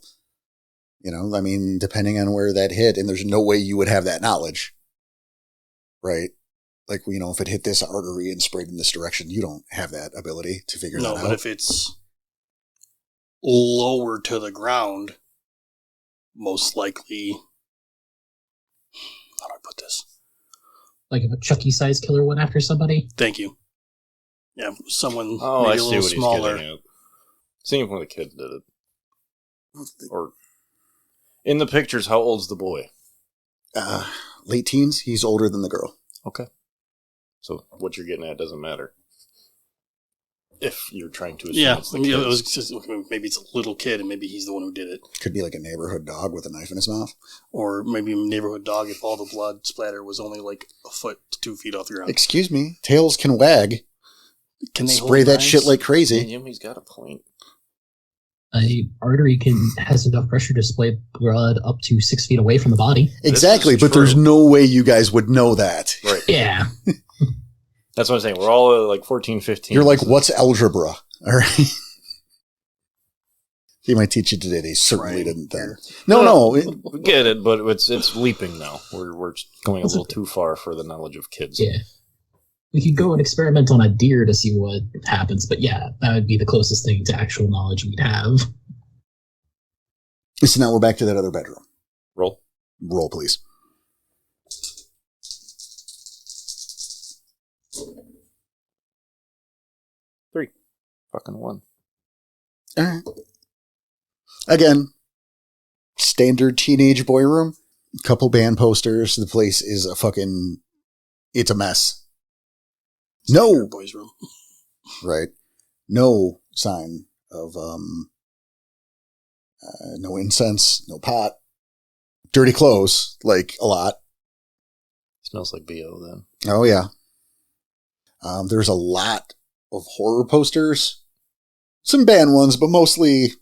Speaker 1: You know, I mean, depending on where that hit, and there's no way you would have that knowledge. Right? Like, you know, if it hit this artery and sprayed in this direction, you don't have that ability to figure that out.
Speaker 2: No, but if it's lower to the ground, most likely, how do I put this?
Speaker 3: Like if a Chucky-sized killer went after somebody?
Speaker 2: Thank you. Yeah, someone
Speaker 5: Oh,
Speaker 2: maybe
Speaker 5: I
Speaker 2: a
Speaker 5: see
Speaker 2: little
Speaker 5: what
Speaker 2: smaller.
Speaker 5: he's getting at. Seeing if one of the kids did it. Or, in the pictures, how old's the boy?
Speaker 1: Late teens. He's older than the girl.
Speaker 5: Okay. So what you're getting at doesn't matter. If you're trying to assume
Speaker 2: Yeah,
Speaker 5: it's the
Speaker 2: maybe,
Speaker 5: kids.
Speaker 2: maybe it's a little kid and maybe he's the one who did it.
Speaker 1: Could be like a neighborhood dog with a knife in his mouth.
Speaker 2: Or maybe a neighborhood dog if all the blood splatter was only like a foot to 2 feet off the ground.
Speaker 1: Excuse me. Tails can wag.
Speaker 2: Can they
Speaker 1: Spray
Speaker 2: hold
Speaker 1: that
Speaker 2: knives?
Speaker 1: shit like crazy.
Speaker 5: Jimmy's got a point.
Speaker 3: A artery has enough pressure to spray blood up to 6 feet away from the body.
Speaker 1: Exactly,
Speaker 5: is
Speaker 1: but there's
Speaker 5: true.
Speaker 1: no way you guys would know that.
Speaker 5: Right.
Speaker 3: Yeah.
Speaker 5: That's what I'm saying. We're all like 14, 15.
Speaker 1: You're like, what's algebra? All right. He might teach you today. They certainly
Speaker 2: Right.
Speaker 1: didn't then. No.
Speaker 5: We get it, but it's leaping now. We're going a little too far for the knowledge of kids.
Speaker 3: Yeah. We could go and experiment on a deer to see what happens, but yeah, that would be the closest thing to actual knowledge we'd have.
Speaker 1: So now we're back to that other bedroom.
Speaker 5: Roll.
Speaker 1: Roll, please.
Speaker 5: Fucking 1.
Speaker 1: All right. Again, standard teenage boy room. Couple band posters. The place is it's a mess. No.
Speaker 2: Boys' room.
Speaker 1: Right. No sign of, no incense, no pot. Dirty clothes, like a lot.
Speaker 5: Smells like BO then.
Speaker 1: Oh, yeah. There's a lot of horror posters. Some band ones, but mostly,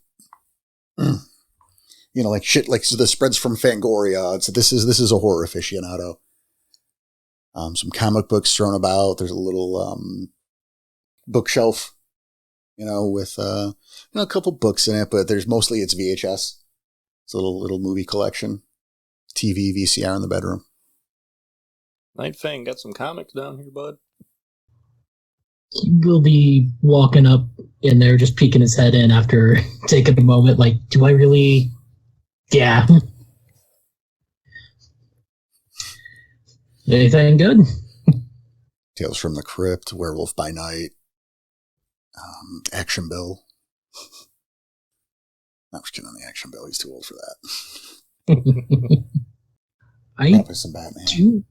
Speaker 1: like shit, like the spreads from Fangoria. This is a horror aficionado. Some comic books thrown about. There's a little bookshelf, with a couple books in it, but there's mostly it's VHS. It's a little movie collection. TV, VCR in the bedroom.
Speaker 5: Night Fang got some comics down here, bud.
Speaker 3: He'll be walking up in there, just peeking his head in after taking a moment, like, do I really? Yeah. Anything good?
Speaker 1: Tales from the Crypt, Werewolf by Night, Action Bill. I was kidding on the Action Bill. He's too old for that. Probably some Batman.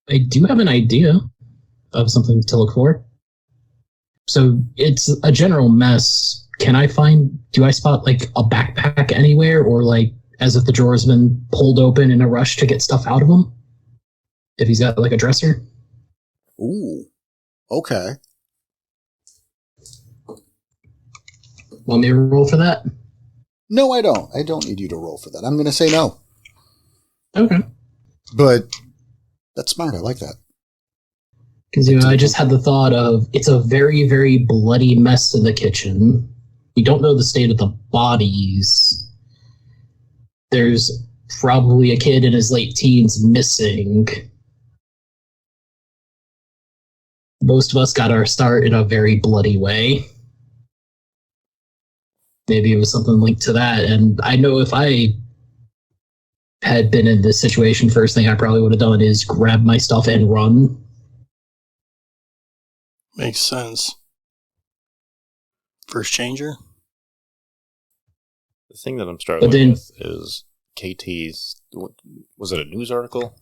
Speaker 3: I do have an idea of something to look for. So it's a general mess. Do I spot like a backpack anywhere, or like as if the drawer's been pulled open in a rush to get stuff out of him? If he's got like a dresser?
Speaker 1: Ooh. Okay.
Speaker 3: Want me to roll for that?
Speaker 1: No, I don't. I don't need you to roll for that. I'm going to say no.
Speaker 3: Okay.
Speaker 1: But that's smart. I like that.
Speaker 3: Because I just had the thought of, it's a very, very bloody mess in the kitchen. We don't know the state of the bodies. There's probably a kid in his late teens missing. most of us got our start in a very bloody way. Maybe it was something linked to that. And I know if I had been in this situation, first thing I probably would have done is grab my stuff and run.
Speaker 2: Makes sense. First changer?
Speaker 5: The thing that I'm struggling with is KT's. Was it a news article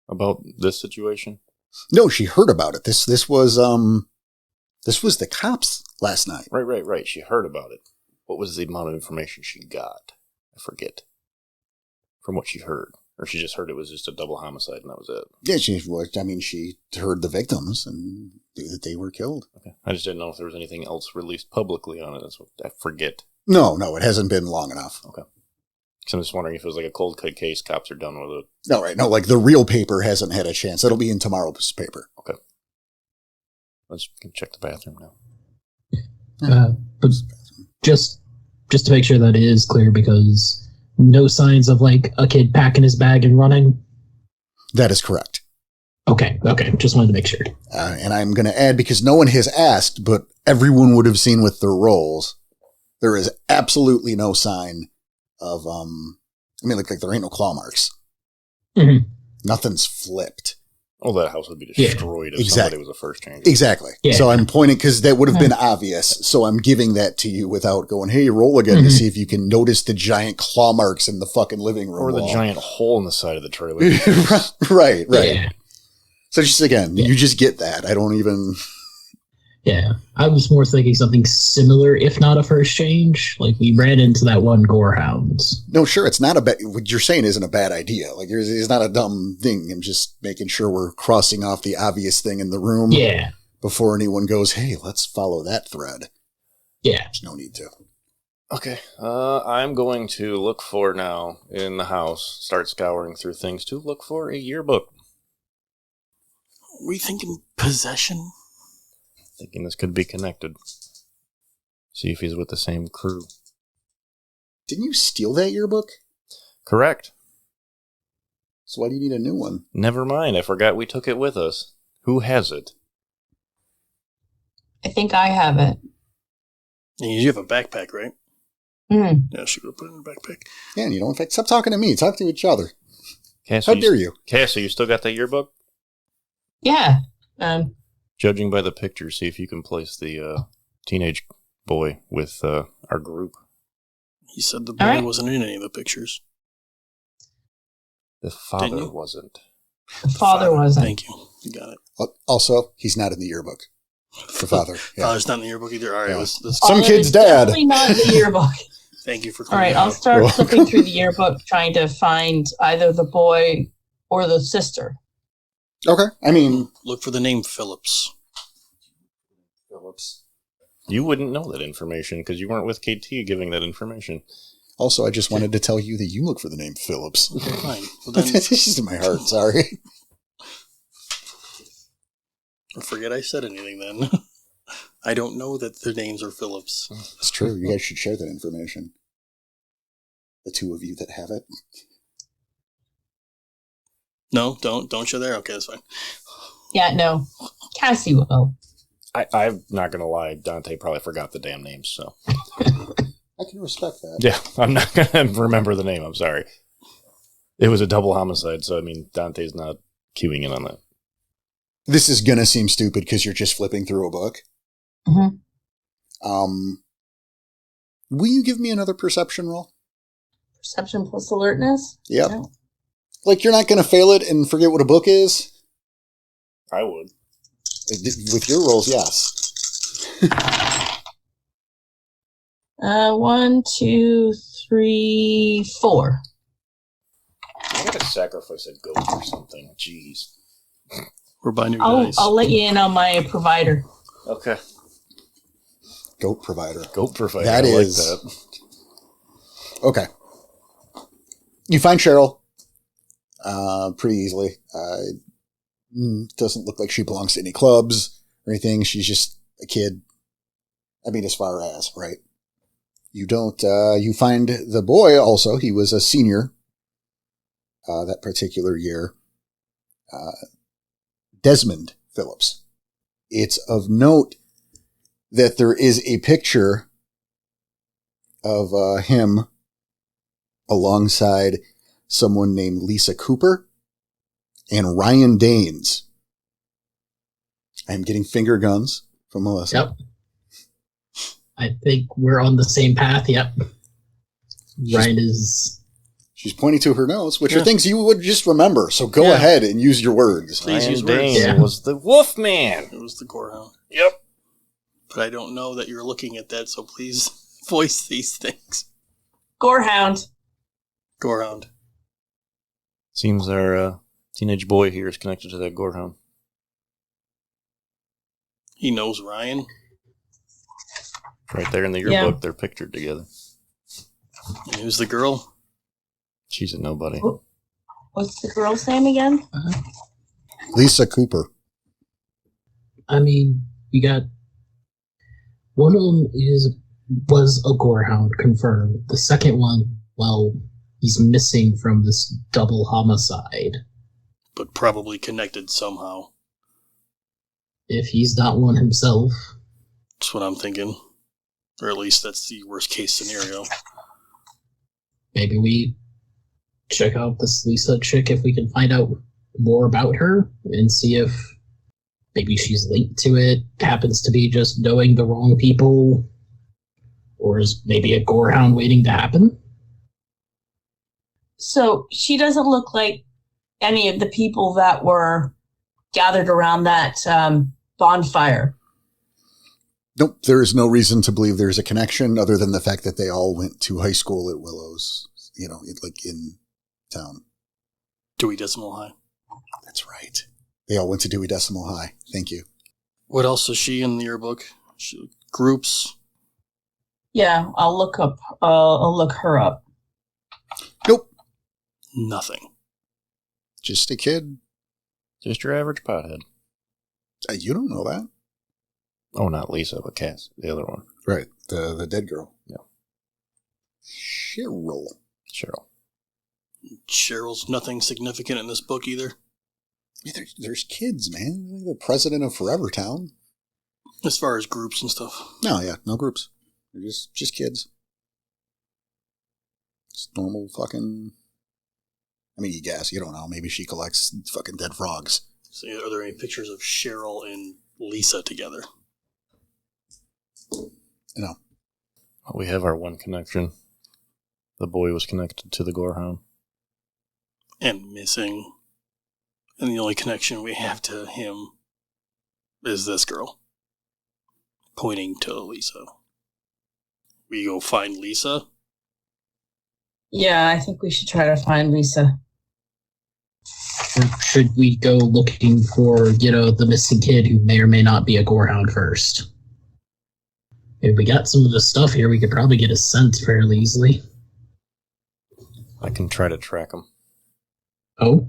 Speaker 5: about this situation?
Speaker 1: No, she heard about it. This was the cops last night.
Speaker 5: Right. She heard about it. What was the amount of information she got? I forget. From what she heard. Or she just heard it was just a double homicide and that was it.
Speaker 1: Yeah, she heard the victims and knew that they were killed.
Speaker 5: Okay. I just didn't know if there was anything else released publicly on it. That's what I forget.
Speaker 1: No, it hasn't been long enough.
Speaker 5: Okay. So I'm just wondering if it was like a cold cut case, cops are done with it.
Speaker 1: No, right. No, like the real paper hasn't had a chance. It'll be in tomorrow's paper.
Speaker 5: Okay. Let's check the bathroom now.
Speaker 3: But just to make sure that it is clear, because no signs of like a kid packing his bag and running.
Speaker 1: That is correct.
Speaker 3: Okay. Just wanted to make sure.
Speaker 1: And I'm going to add, because no one has asked, but everyone would have seen with their rolls, there is absolutely no sign of, like there ain't no claw marks.
Speaker 3: Mm-hmm.
Speaker 1: Nothing's flipped.
Speaker 5: Oh, that house would be destroyed if somebody was a first changer.
Speaker 1: Exactly. Yeah. So I'm pointing, because that would have been obvious. So I'm giving that to you without going, hey, roll again to see if you can notice the giant claw marks in the fucking living room
Speaker 5: or the
Speaker 1: wall.
Speaker 5: Giant hole in the side of the trailer.
Speaker 1: Right.
Speaker 3: Yeah.
Speaker 1: So just again, you just get that. I don't even...
Speaker 3: Yeah, I was more thinking something similar, if not a first change. Like, we ran into that one gorehound.
Speaker 1: No, sure, it's not a bad... What you're saying isn't a bad idea. Like, it's not a dumb thing. I'm just making sure we're crossing off the obvious thing in the room.
Speaker 3: Yeah.
Speaker 1: Before anyone goes, hey, let's follow that thread.
Speaker 3: Yeah.
Speaker 1: There's no need to.
Speaker 5: Okay, I'm going to look for now in the house, start scouring through things to look for a yearbook.
Speaker 2: Are we thinking possession?
Speaker 5: Thinking this could be connected. See if he's with the same crew.
Speaker 1: Didn't you steal that yearbook?
Speaker 5: Correct.
Speaker 1: So why do you need a new one?
Speaker 5: Never mind, I forgot we took it with us. Who has it?
Speaker 4: I think I have it.
Speaker 2: You have a backpack, right?
Speaker 4: Mm.
Speaker 2: Yeah, she would have put it in her backpack.
Speaker 1: Yeah, and you don't... In fact, stop talking to me. Talk to each other.
Speaker 5: Cass,
Speaker 1: How dare you?
Speaker 5: Cass, you still got that yearbook?
Speaker 4: Yeah.
Speaker 5: Judging by the picture, see if you can place the teenage boy with our group.
Speaker 2: He said the boy wasn't in any of the pictures.
Speaker 5: The father wasn't.
Speaker 4: The father wasn't.
Speaker 2: Thank you. You got it.
Speaker 1: Also, he's not in the yearbook. The father. Yeah.
Speaker 2: Father's not in the yearbook either. All right.
Speaker 1: Yeah.
Speaker 2: Some
Speaker 1: kid's dad.
Speaker 4: Definitely not in the yearbook.
Speaker 2: Thank you for
Speaker 4: All right,
Speaker 2: clearing
Speaker 4: I'll start flipping through the yearbook, trying to find either the boy or the sister.
Speaker 1: Okay. I mean...
Speaker 2: Look for the name Phillips.
Speaker 5: You wouldn't know that information because you weren't with KT giving that information.
Speaker 1: Also, I just wanted to tell you that you look for the name Phillips.
Speaker 2: Okay, fine. Well, then...
Speaker 1: It's just in my heart, sorry.
Speaker 2: Forget I said anything then. I don't know that their names are Phillips.
Speaker 1: It's true. You guys should share that information. The two of you that have it.
Speaker 2: No, don't show there? Okay, that's fine.
Speaker 4: Yeah, no. Cassie will.
Speaker 5: I'm not going to lie. Dante probably forgot the damn names, so.
Speaker 1: I can respect that.
Speaker 5: Yeah, I'm not going to remember the name. I'm sorry. It was a double homicide, so, I mean, Dante's not queuing in on that.
Speaker 1: This is going to seem stupid because you're just flipping through a book.
Speaker 4: Mm-hmm.
Speaker 1: Will you give me another perception roll?
Speaker 4: Perception plus alertness?
Speaker 1: Yep.
Speaker 4: Yeah.
Speaker 1: Like, you're not going to fail it and forget what a book is?
Speaker 5: I would.
Speaker 1: With your rolls, yes.
Speaker 4: 1, 2, 3, 4.
Speaker 5: I gotta sacrifice a goat or something. Jeez.
Speaker 2: We're buying new dice.
Speaker 4: I'll let you in on my provider.
Speaker 5: Okay.
Speaker 1: Goat provider.
Speaker 5: Goat provider.
Speaker 1: That
Speaker 5: I
Speaker 1: is...
Speaker 5: like that.
Speaker 1: Okay. You find Cheryl pretty easily. Doesn't look like she belongs to any clubs or anything. She's just a kid. I mean, as far as, right? You don't, you find the boy also. He was a senior that particular year. Desmond Phillips. It's of note that there is a picture of him alongside someone named Lisa Cooper and Ryan Danes. I'm getting finger guns from Melissa.
Speaker 3: Yep. I think we're on the same path. Yep. Ryan is.
Speaker 1: She's pointing to her notes, which are things you would just remember. So go ahead and use your words.
Speaker 2: Please use
Speaker 5: Ryan
Speaker 2: words.
Speaker 5: Dane
Speaker 3: Yeah.
Speaker 5: was the wolf man.
Speaker 2: It was the Gorehound.
Speaker 5: Yep.
Speaker 2: But I don't know that you're looking at that, so please voice these things.
Speaker 4: Gorehound.
Speaker 2: Gorehound.
Speaker 5: Seems our teenage boy here is connected to that Gorehound.
Speaker 2: He knows Ryan.
Speaker 5: Right there in the
Speaker 4: Yeah.
Speaker 5: yearbook, they're pictured together.
Speaker 2: And who's the girl?
Speaker 5: She's a nobody.
Speaker 4: What's the girl's name again?
Speaker 1: Lisa Cooper.
Speaker 3: I mean, you got one of them was a Gorehound, confirmed. The second one, well, he's missing from this double homicide.
Speaker 2: But probably connected somehow.
Speaker 3: If he's not one himself,
Speaker 2: That's what I'm thinking. Or at least that's the worst case scenario.
Speaker 3: maybe we check out this Lisa chick if we can find out more about her and see if maybe she's linked to it, happens to be just knowing the wrong people, or is maybe a Gorehound waiting to happen.
Speaker 4: So she doesn't look like any of the people that were gathered around that bonfire.
Speaker 1: Nope, there is no reason to believe there's a connection other than the fact that they all went to high school at Willows, like in town.
Speaker 2: Dewey Decimal High.
Speaker 1: That's right. They all went to Dewey Decimal High. Thank you.
Speaker 2: What else is she in the yearbook? Groups.
Speaker 4: Yeah, I'll look her up.
Speaker 1: Nope.
Speaker 2: Nothing.
Speaker 1: Just a kid.
Speaker 5: Just your average pothead.
Speaker 1: You don't know that.
Speaker 5: Oh, not Lisa, but Cass, the other one.
Speaker 1: Right. The dead girl.
Speaker 5: Yeah.
Speaker 1: Cheryl.
Speaker 2: Cheryl's nothing significant in this book either.
Speaker 1: Yeah, there's kids, man. Like the president of Forever Town.
Speaker 2: As far as groups and stuff.
Speaker 1: No, yeah, no groups. They're just kids. Just normal fucking... I mean, you guess. You don't know. Maybe she collects fucking dead frogs.
Speaker 2: So are there any pictures of Cheryl and Lisa together?
Speaker 1: No.
Speaker 5: We have our one connection. The boy was connected to the Gorehound.
Speaker 2: And missing. And the only connection we have to him is this girl. Pointing to Lisa. We go find Lisa.
Speaker 4: Yeah, I think we should try to find Lisa.
Speaker 3: Or should we go looking for, the missing kid who may or may not be a Gorehound first? If we got some of the stuff here, we could probably get a scent fairly easily.
Speaker 5: I can try to track him.
Speaker 3: Oh?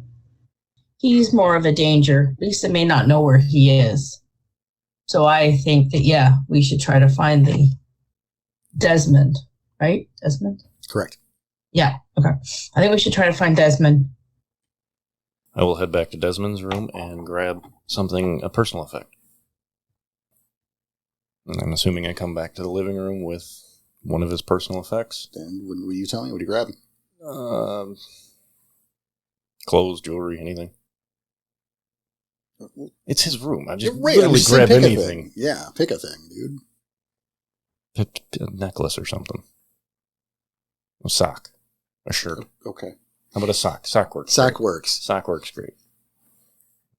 Speaker 4: He's more of a danger. Lisa may not know where he is. So I think that, we should try to find the Desmond. Right? Desmond?
Speaker 1: Correct.
Speaker 4: Yeah, okay. I think we should try to find Desmond.
Speaker 5: I will head back to Desmond's room and grab a personal effect. And I'm assuming I come back to the living room with one of his personal effects.
Speaker 1: Then what were you telling me? What are you grabbing?
Speaker 5: Clothes, jewelry, anything. It's his room. I just
Speaker 1: You're right.
Speaker 5: literally
Speaker 1: I'm just saying
Speaker 5: grab
Speaker 1: pick a
Speaker 5: anything.
Speaker 1: thing. Yeah, pick a thing, dude.
Speaker 5: A necklace or something. A sock. A shirt.
Speaker 1: Okay.
Speaker 5: How about a sock? Sock works.
Speaker 1: Sock
Speaker 5: great.
Speaker 1: works.
Speaker 5: Sock works great.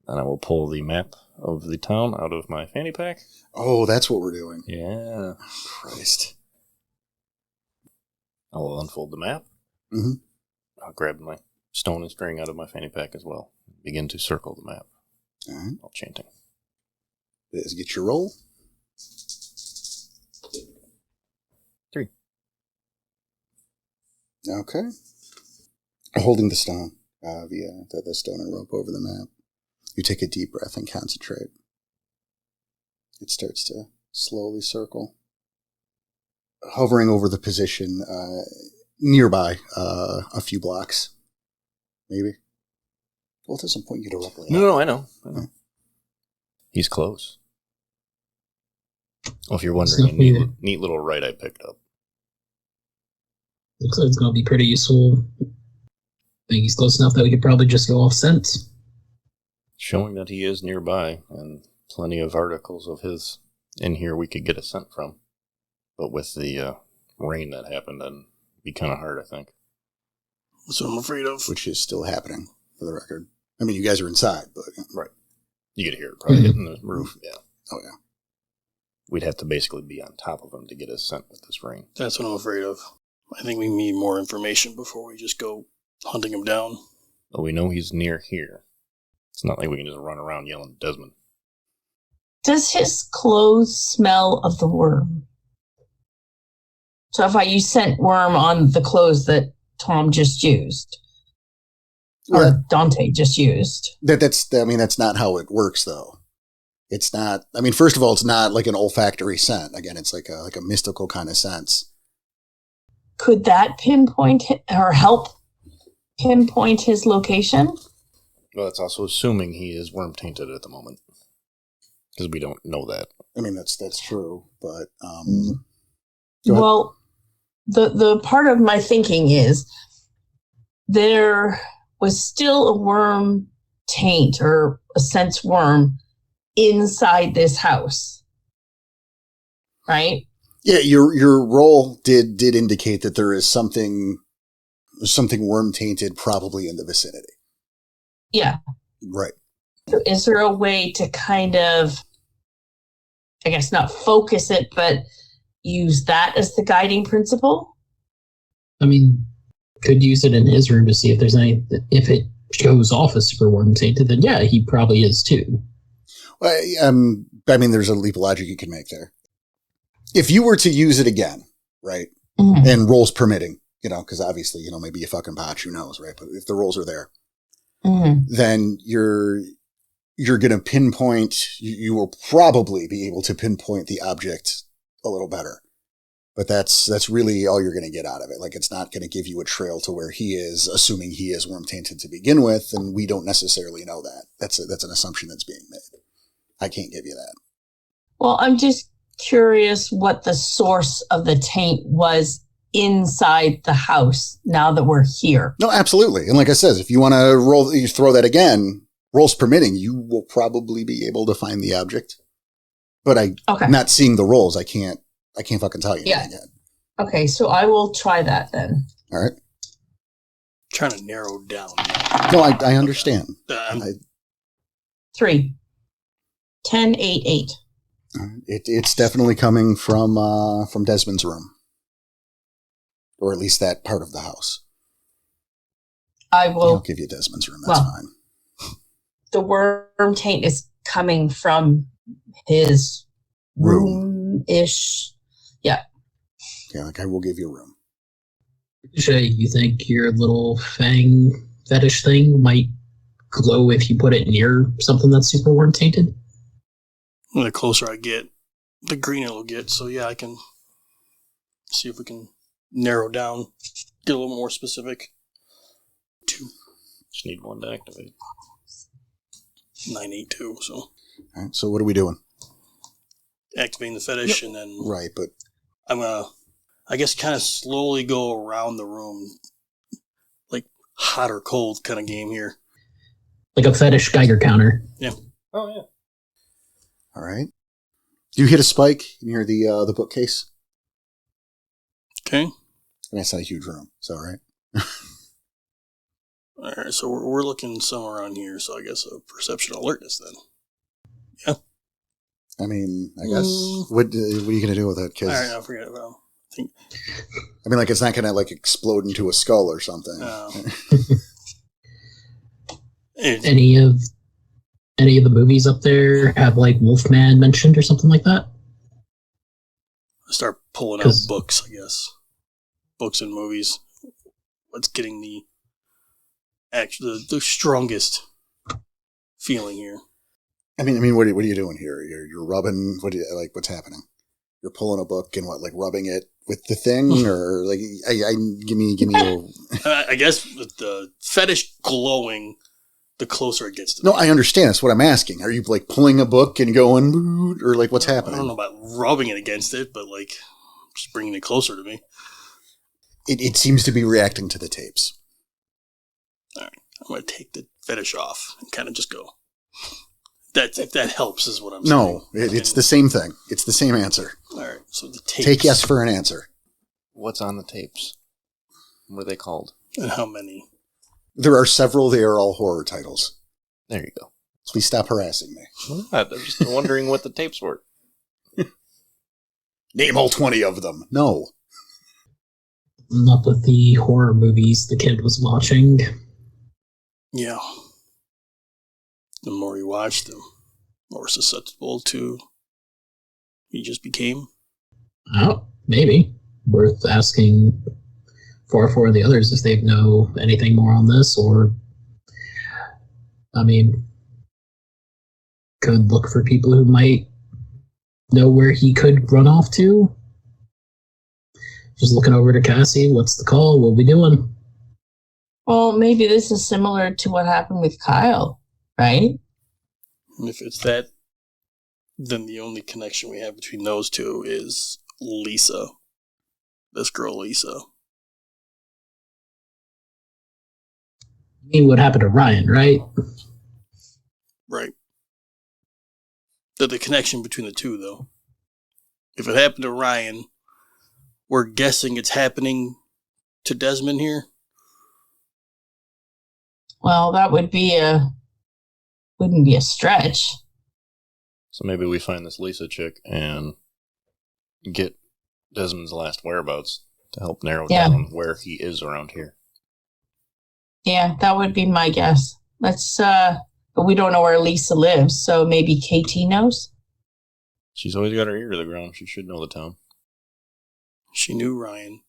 Speaker 5: And I will pull the map of the town out of my fanny pack.
Speaker 1: Oh, that's what we're doing.
Speaker 5: Yeah.
Speaker 1: Christ.
Speaker 5: I will unfold the map.
Speaker 1: Mm-hmm.
Speaker 5: I'll grab my stone and string out of my fanny pack as well. Begin to circle the map.
Speaker 1: All right.
Speaker 5: While chanting.
Speaker 1: Let's get your roll.
Speaker 5: 3.
Speaker 1: Okay. Holding the stone, the stone and rope over the map. You take a deep breath and concentrate. It starts to slowly circle. Hovering over the position nearby, a few blocks. Maybe. Well, it doesn't point you directly.
Speaker 5: No, I know. He's close. Well, if you're wondering, a neat little right I picked up.
Speaker 3: Looks like it's going to be pretty useful. I think he's close enough that we could probably just go off scent.
Speaker 5: Showing that he is nearby, and plenty of articles of his in here we could get a scent from. But with the rain that happened, that'd be kind of hard, I think.
Speaker 2: That's what I'm afraid of.
Speaker 1: Which is still happening, for the record. I mean, you guys are inside, but...
Speaker 5: Right. You could hear it probably hitting the roof, yeah.
Speaker 1: Oh, yeah.
Speaker 5: We'd have to basically be on top of him to get a scent with this rain.
Speaker 2: That's what I'm afraid of. I think we need more information before we just go hunting him down.
Speaker 5: But we know he's near here. It's not like we can just run around yelling Desmond.
Speaker 4: Does his clothes smell of the worm? So if I use scent worm on the clothes that Tom just used, or Dante just used.
Speaker 1: That's not how it works, though. It's not, I mean, first of all, it's not like an olfactory scent. Again, it's like a mystical kind of sense.
Speaker 4: Could that pinpoint or help pinpoint his location?
Speaker 5: Well, that's also assuming he is worm tainted at the moment. Because we don't know that.
Speaker 1: I mean, that's true, but...
Speaker 4: well, the part of my thinking is there was still a worm taint or a sense worm inside this house, right?
Speaker 1: Yeah, your roll did indicate that there is something worm tainted probably in the vicinity.
Speaker 4: Yeah.
Speaker 1: Right.
Speaker 4: So is there a way to kind of, I guess not focus it, but use that as the guiding principle?
Speaker 3: I mean, could use it in his room to see if there's if it shows off as super worm tainted, then yeah, he probably is too.
Speaker 1: Well, I mean, there's a leap of logic you can make there. If you were to use it again, right, and rolls permitting, because obviously, maybe you fucking botch, who knows, right? But if the rolls are there, then you're going to pinpoint, you will probably be able to pinpoint the object a little better. But that's really all you're going to get out of it. Like, it's not going to give you a trail to where he is, assuming he is worm tainted to begin with, and we don't necessarily know that. That's an assumption that's being made. I can't give you that.
Speaker 4: Well, I'm just curious what the source of the taint was inside the house now that we're here.
Speaker 1: No, absolutely. And like I said, if you want to you throw that again, rolls permitting, you will probably be able to find the object. But not seeing the rolls, I can't fucking tell you anything yet.
Speaker 4: Okay, so I will try that then.
Speaker 1: All right.
Speaker 2: Trying to narrow down.
Speaker 1: No, I understand.
Speaker 4: 3. 10, 8, 8.
Speaker 1: It's definitely coming from Desmond's room. Or at least that part of the house. I'll give you Desmond's room, that's fine.
Speaker 4: The worm taint is coming from his room-ish. Yeah.
Speaker 1: Yeah, I will give you a room.
Speaker 3: Shay, you think your little fang fetish thing might glow if you put it near something that's super worm tainted?
Speaker 2: Well, the closer I get, the greener it'll get. So yeah, I can see if we can narrow down, get a little more specific. 2.
Speaker 5: Just need 1 to activate.
Speaker 2: 982. So.
Speaker 1: All right. So what are we doing?
Speaker 2: Activating the fetish, and then
Speaker 1: right. But
Speaker 2: I'm gonna, I guess, kind of slowly go around the room, like hot or cold kind of game here.
Speaker 3: Like a fetish Geiger counter.
Speaker 2: Yeah.
Speaker 5: Oh yeah.
Speaker 1: All right. Do you hit a spike near the bookcase?
Speaker 2: Okay.
Speaker 1: I mean, it's not a huge room, so right.
Speaker 2: All right, so we're looking somewhere around here. So I guess a perception alertness then. Yeah.
Speaker 1: I mean, I guess what are you going to do with it?
Speaker 2: All right, I'll forget about it.
Speaker 1: I mean, like, it's not going to explode into a skull or something.
Speaker 3: Any of the movies up there have Wolfman mentioned or something like that?
Speaker 2: I start pulling out books, I guess. Books and movies. What's getting the strongest feeling here? I
Speaker 1: mean, what are you doing here? You're rubbing. What's happening? You're pulling a book and rubbing it with the thing, or give me.
Speaker 2: I guess with the fetish glowing, the closer it gets to me.
Speaker 1: No, I understand. That's what I'm asking. Are you like pulling a book and going, or like what's happening?
Speaker 2: I don't know about rubbing it against it, but like just bringing it closer to me.
Speaker 1: It seems to be reacting to the tapes.
Speaker 2: All right, I'm going to take the fetish off and kind of just go. If that helps is what I'm saying.
Speaker 1: No, it's the same thing. It's the same answer.
Speaker 2: All right, so the tapes.
Speaker 1: Take yes for an answer.
Speaker 5: What's on the tapes? What are they called?
Speaker 2: And how many?
Speaker 1: There are several. They are all horror titles.
Speaker 5: There you go.
Speaker 1: Please stop harassing me.
Speaker 5: I'm not. I'm just wondering what the tapes were.
Speaker 1: Name all 20 of them. No.
Speaker 3: Not with the horror movies the kid was watching.
Speaker 2: Yeah. The more he watched them, more susceptible to he just became.
Speaker 3: Oh, maybe. Worth asking for the others if they know anything more on this, or, I mean, could look for people who might know where he could run off to. Just looking over to Cassie, what's the call? What we doing?
Speaker 4: Well, maybe this is similar to what happened with Kyle, right?
Speaker 2: And if it's that, then the only connection we have between those two is Lisa. This girl, Lisa.
Speaker 3: I mean, what happened to Ryan, right?
Speaker 2: Right. The connection between the two, though. If it happened to Ryan, we're guessing it's happening to Desmond here.
Speaker 4: Well, that wouldn't be a stretch.
Speaker 5: So maybe we find this Lisa chick and get Desmond's last whereabouts to help narrow down where he is around here.
Speaker 4: Yeah, that would be my guess. But we don't know where Lisa lives, so maybe KT knows?
Speaker 5: She's always got her ear to the ground. She should know the town.
Speaker 2: She knew Ryan.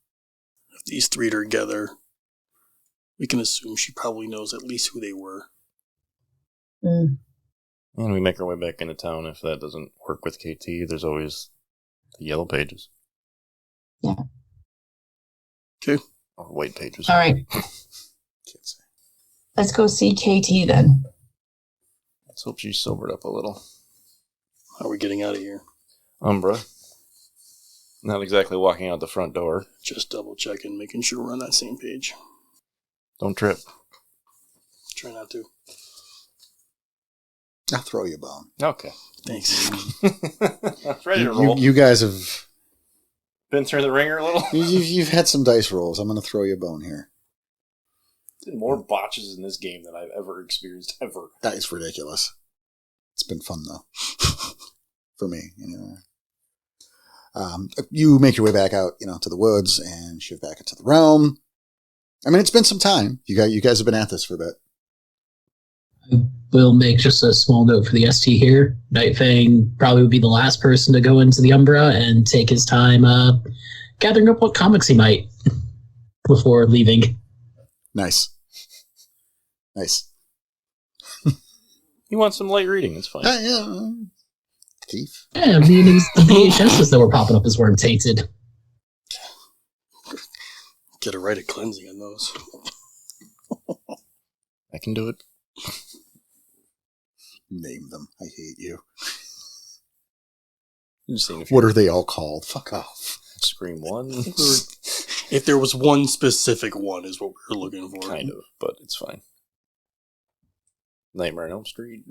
Speaker 2: If these three are together, we can assume she probably knows at least who they were.
Speaker 4: Mm.
Speaker 5: And we make our way back into town. If that doesn't work with KT, there's always the yellow pages.
Speaker 4: Yeah.
Speaker 2: Okay.
Speaker 5: Or white pages.
Speaker 4: All right. Let's go see KT then.
Speaker 5: Let's hope she's sobered up a little.
Speaker 2: How are we getting out of here?
Speaker 5: Umbra. Not exactly walking out the front door.
Speaker 2: Just double checking, making sure we're on that same page.
Speaker 5: Don't trip.
Speaker 2: Try not to.
Speaker 1: I'll throw you a bone.
Speaker 5: Okay.
Speaker 2: Thanks.
Speaker 5: I'm ready to roll.
Speaker 1: You guys have
Speaker 5: Been through the ringer a little?
Speaker 1: you've had some dice rolls. I'm going to throw you a bone here.
Speaker 5: More botches in this game than I've ever experienced, ever.
Speaker 1: That is ridiculous. It's been fun, though. For me, anyway. You make your way back out, to the woods and shift back into the realm. I mean, it's been some time. You guys have been at this for a bit.
Speaker 3: I will make just a small note for the ST here. Night Fang probably would be the last person to go into the Umbra and take his time gathering up what comics he might before leaving.
Speaker 1: Nice.
Speaker 5: You want some light reading, it's fine.
Speaker 1: Yeah. Thief.
Speaker 3: Yeah, I mean, it was the VHSs that were popping up as weren't tainted.
Speaker 2: Get a right at cleansing on those.
Speaker 5: I can do it.
Speaker 1: Name them. I hate you.
Speaker 5: Just seeing if
Speaker 1: What are they all called? Fuck off.
Speaker 5: Scream 1?
Speaker 2: If there was one specific one is what we were looking for.
Speaker 5: Kind of, but it's fine. Nightmare on Elm Street.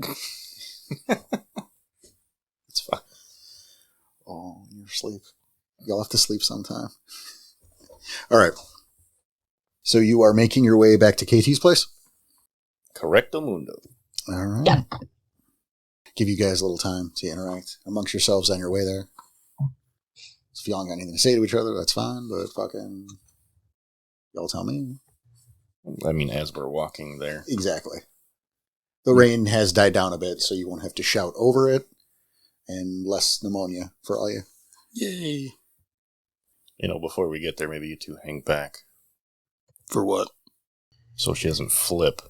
Speaker 5: It's fine.
Speaker 1: Oh, you're asleep. You'll have to sleep sometime. All right. So you are making your way back to KT's place?
Speaker 5: Correcto mundo.
Speaker 1: All right.
Speaker 4: Yeah.
Speaker 1: Give you guys a little time to interact amongst yourselves on your way there. If y'all ain't got anything to say to each other, that's fine, but fucking y'all tell me.
Speaker 5: I mean, as we're walking there.
Speaker 1: Exactly. The rain has died down a bit, so you won't have to shout over it, and less pneumonia for all you.
Speaker 2: Yay.
Speaker 5: Before we get there, maybe you two hang back.
Speaker 2: For what?
Speaker 5: So she doesn't flip.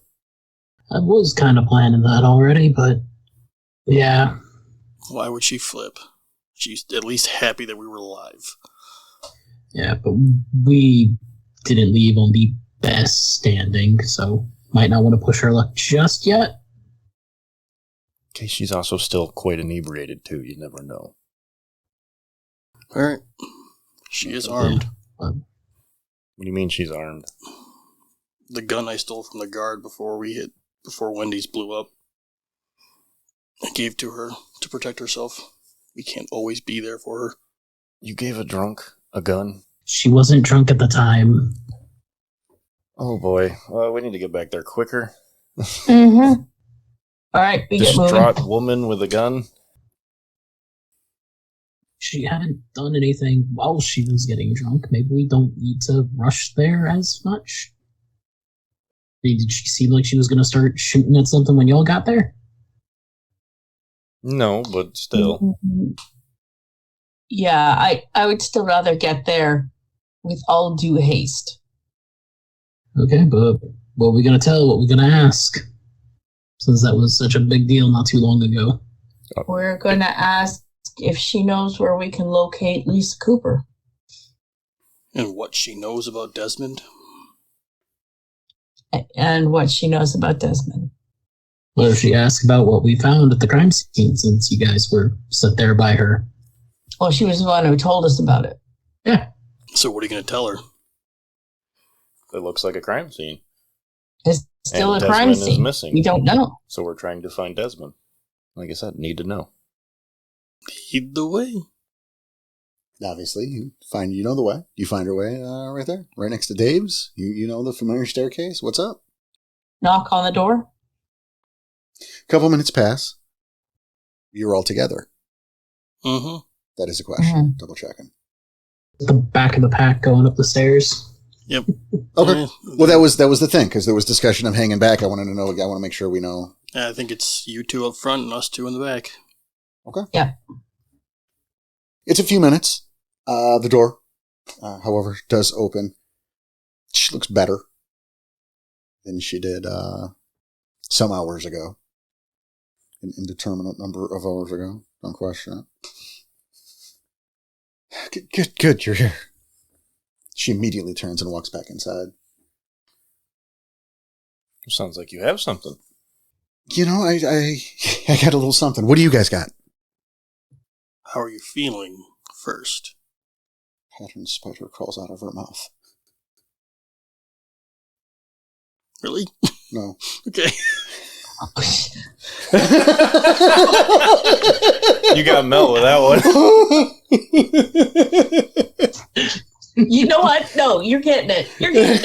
Speaker 3: I was kind of planning that already, but yeah.
Speaker 2: Why would she flip? She's at least happy that we were alive.
Speaker 3: Yeah, but we didn't leave on the best standing, so might not want to push her luck just yet.
Speaker 5: Okay, she's also still quite inebriated, too. You never know.
Speaker 2: All right. She is armed.
Speaker 3: But
Speaker 5: What do you mean she's armed?
Speaker 2: The gun I stole from the guard before Wendy's blew up, I gave to her to protect herself. We can't always be there for her.
Speaker 5: You gave a drunk a gun?
Speaker 3: she wasn't drunk at the time.
Speaker 5: Oh, boy. We need to get back there quicker.
Speaker 4: Mm-hmm. All right, we get moving.
Speaker 5: Distraught woman with a gun?
Speaker 3: She hadn't done anything while she was getting drunk. Maybe we don't need to rush there as much. Did she seem like she was going to start shooting at something when y'all got there?
Speaker 5: No, but still.
Speaker 4: Mm-hmm. Yeah, I would still rather get there with all due haste.
Speaker 3: Okay, but what are we going to tell? What are we going to ask? Since that was such a big deal not too long ago.
Speaker 4: We're going to ask if she knows where we can locate Lisa Cooper.
Speaker 2: And what she knows about Desmond?
Speaker 4: And what she knows about Desmond.
Speaker 3: What if she asks about what we found at the crime scene since you guys were set there by her?
Speaker 4: Well, she was the one who told us about it.
Speaker 3: Yeah.
Speaker 2: So what are you going to tell her?
Speaker 5: It looks like a crime scene.
Speaker 4: It's still
Speaker 5: And
Speaker 4: a crime
Speaker 5: Desmond is
Speaker 4: scene.
Speaker 5: missing.
Speaker 4: We don't know.
Speaker 5: So we're trying to find Desmond. Like I said, need to know.
Speaker 2: Lead the way.
Speaker 1: Obviously, you know the way. You find her way right there, right next to Dave's. You know the familiar staircase. What's up?
Speaker 4: Knock on the door.
Speaker 1: A couple minutes pass. You're all together.
Speaker 2: Mm-hmm.
Speaker 1: That is a question. Double checking.
Speaker 3: The back of the pack going up the stairs.
Speaker 2: Yep.
Speaker 1: Okay. Well, that was the thing because there was discussion of hanging back. I wanted to know. I want to make sure we know.
Speaker 2: I think it's you two up front and us two in the back.
Speaker 1: Okay.
Speaker 4: Yeah.
Speaker 1: It's a few minutes. The door, however, does open. She looks better than she did some hours ago. An indeterminate number of hours ago. Don't question it. Good, you're here. She immediately turns and walks back inside.
Speaker 5: Sounds like you have something.
Speaker 1: You know, I got a little something. What do you guys got?
Speaker 2: How are you feeling first?
Speaker 1: Pattern spider crawls out of her mouth.
Speaker 2: Really?
Speaker 1: No.
Speaker 2: Okay.
Speaker 5: You got Mel with that one.
Speaker 4: You know what? No, you're getting it. You're getting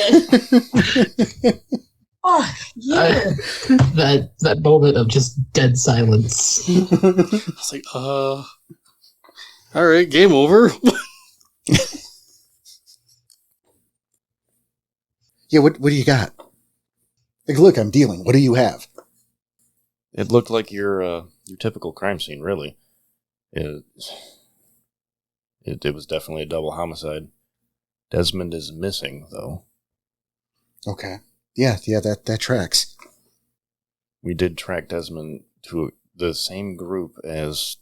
Speaker 4: it. Oh, yeah.
Speaker 3: That moment of just dead silence.
Speaker 2: I was like, all right, game over.
Speaker 1: Yeah, what do you got? Like, look, I'm dealing. What do you have?
Speaker 5: It looked like your typical crime scene, really. It was definitely a double homicide. Desmond is missing, though.
Speaker 1: Okay. Yeah, that tracks.
Speaker 5: We did track Desmond to the same group as...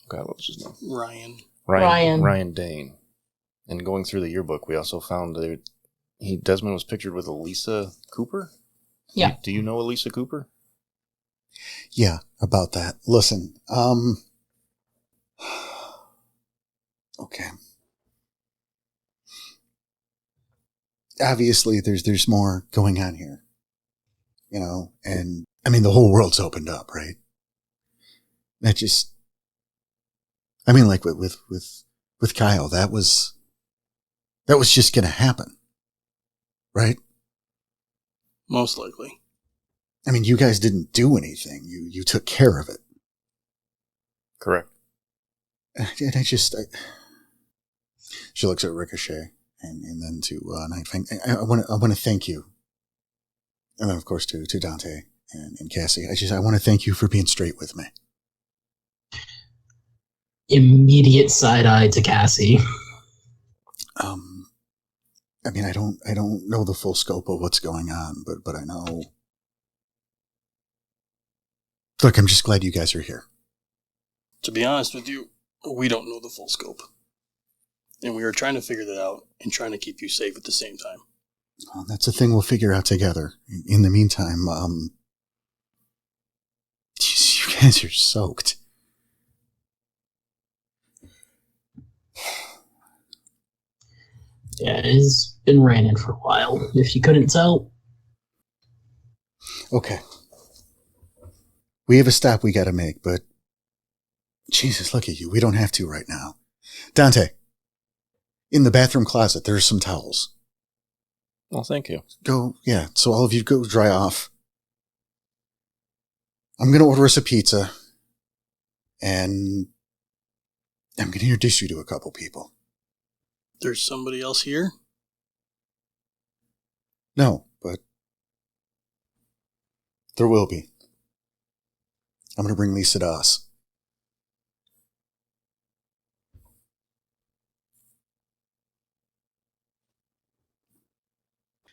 Speaker 5: God, what was his name? Ryan Dane. And going through the yearbook, we also found that Desmond was pictured with Elisa Cooper?
Speaker 4: Yeah.
Speaker 5: Do you know Elisa Cooper?
Speaker 1: Yeah, about that. Listen, okay. Obviously, there's more going on here, you know, and I mean, the whole world's opened up, right? That just, I mean, like with Kyle, that was just going to happen, right?
Speaker 2: Most likely.
Speaker 1: I mean, you guys didn't do anything. You took care of it.
Speaker 5: Correct.
Speaker 1: And she looks at Ricochet and then to Nightfang. I want to thank you. And then, of course, to Dante and Cassie. I want to thank you for being straight with me.
Speaker 3: Immediate side eye to Cassie.
Speaker 1: I mean, I don't know the full scope of what's going on, but I know. Look, I'm just glad you guys are here.
Speaker 2: To be honest with you, we don't know the full scope. And we are trying to figure that out and trying to keep you safe at the same time.
Speaker 1: Well, that's a thing we'll figure out together. In the meantime, you guys are soaked.
Speaker 3: Yeah, it's been raining for a while. If you couldn't tell.
Speaker 1: Okay. We have a stop we gotta make, but Jesus, look at you. We don't have to right now. Dante, in the bathroom closet, there's some towels.
Speaker 5: Well, thank you.
Speaker 1: Go, yeah, so all of you go dry off. I'm gonna order us a pizza, and I'm gonna introduce you to a couple people.
Speaker 2: There's somebody else here?
Speaker 1: No, but there will be. I'm gonna bring Lisa to us.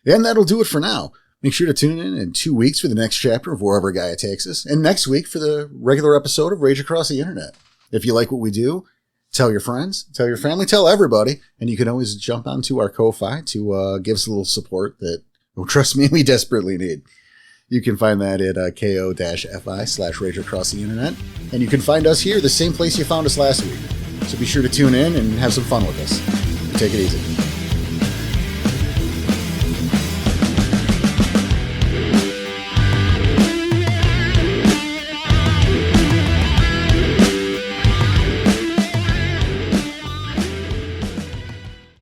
Speaker 1: And that'll do it for now. Make sure to tune in 2 weeks for the next chapter of Wherever Gaia Takes Us, and next week for the regular episode of Rage Across the Internet. If you like what we do, tell your friends, tell your family, tell everybody, and you can always jump onto our Ko-Fi to give us a little support that, well, trust me, we desperately need. You can find that at ko-fi/Rage Across the Internet, and you can find us here, the same place you found us last week. So be sure to tune in and have some fun with us. Take it easy.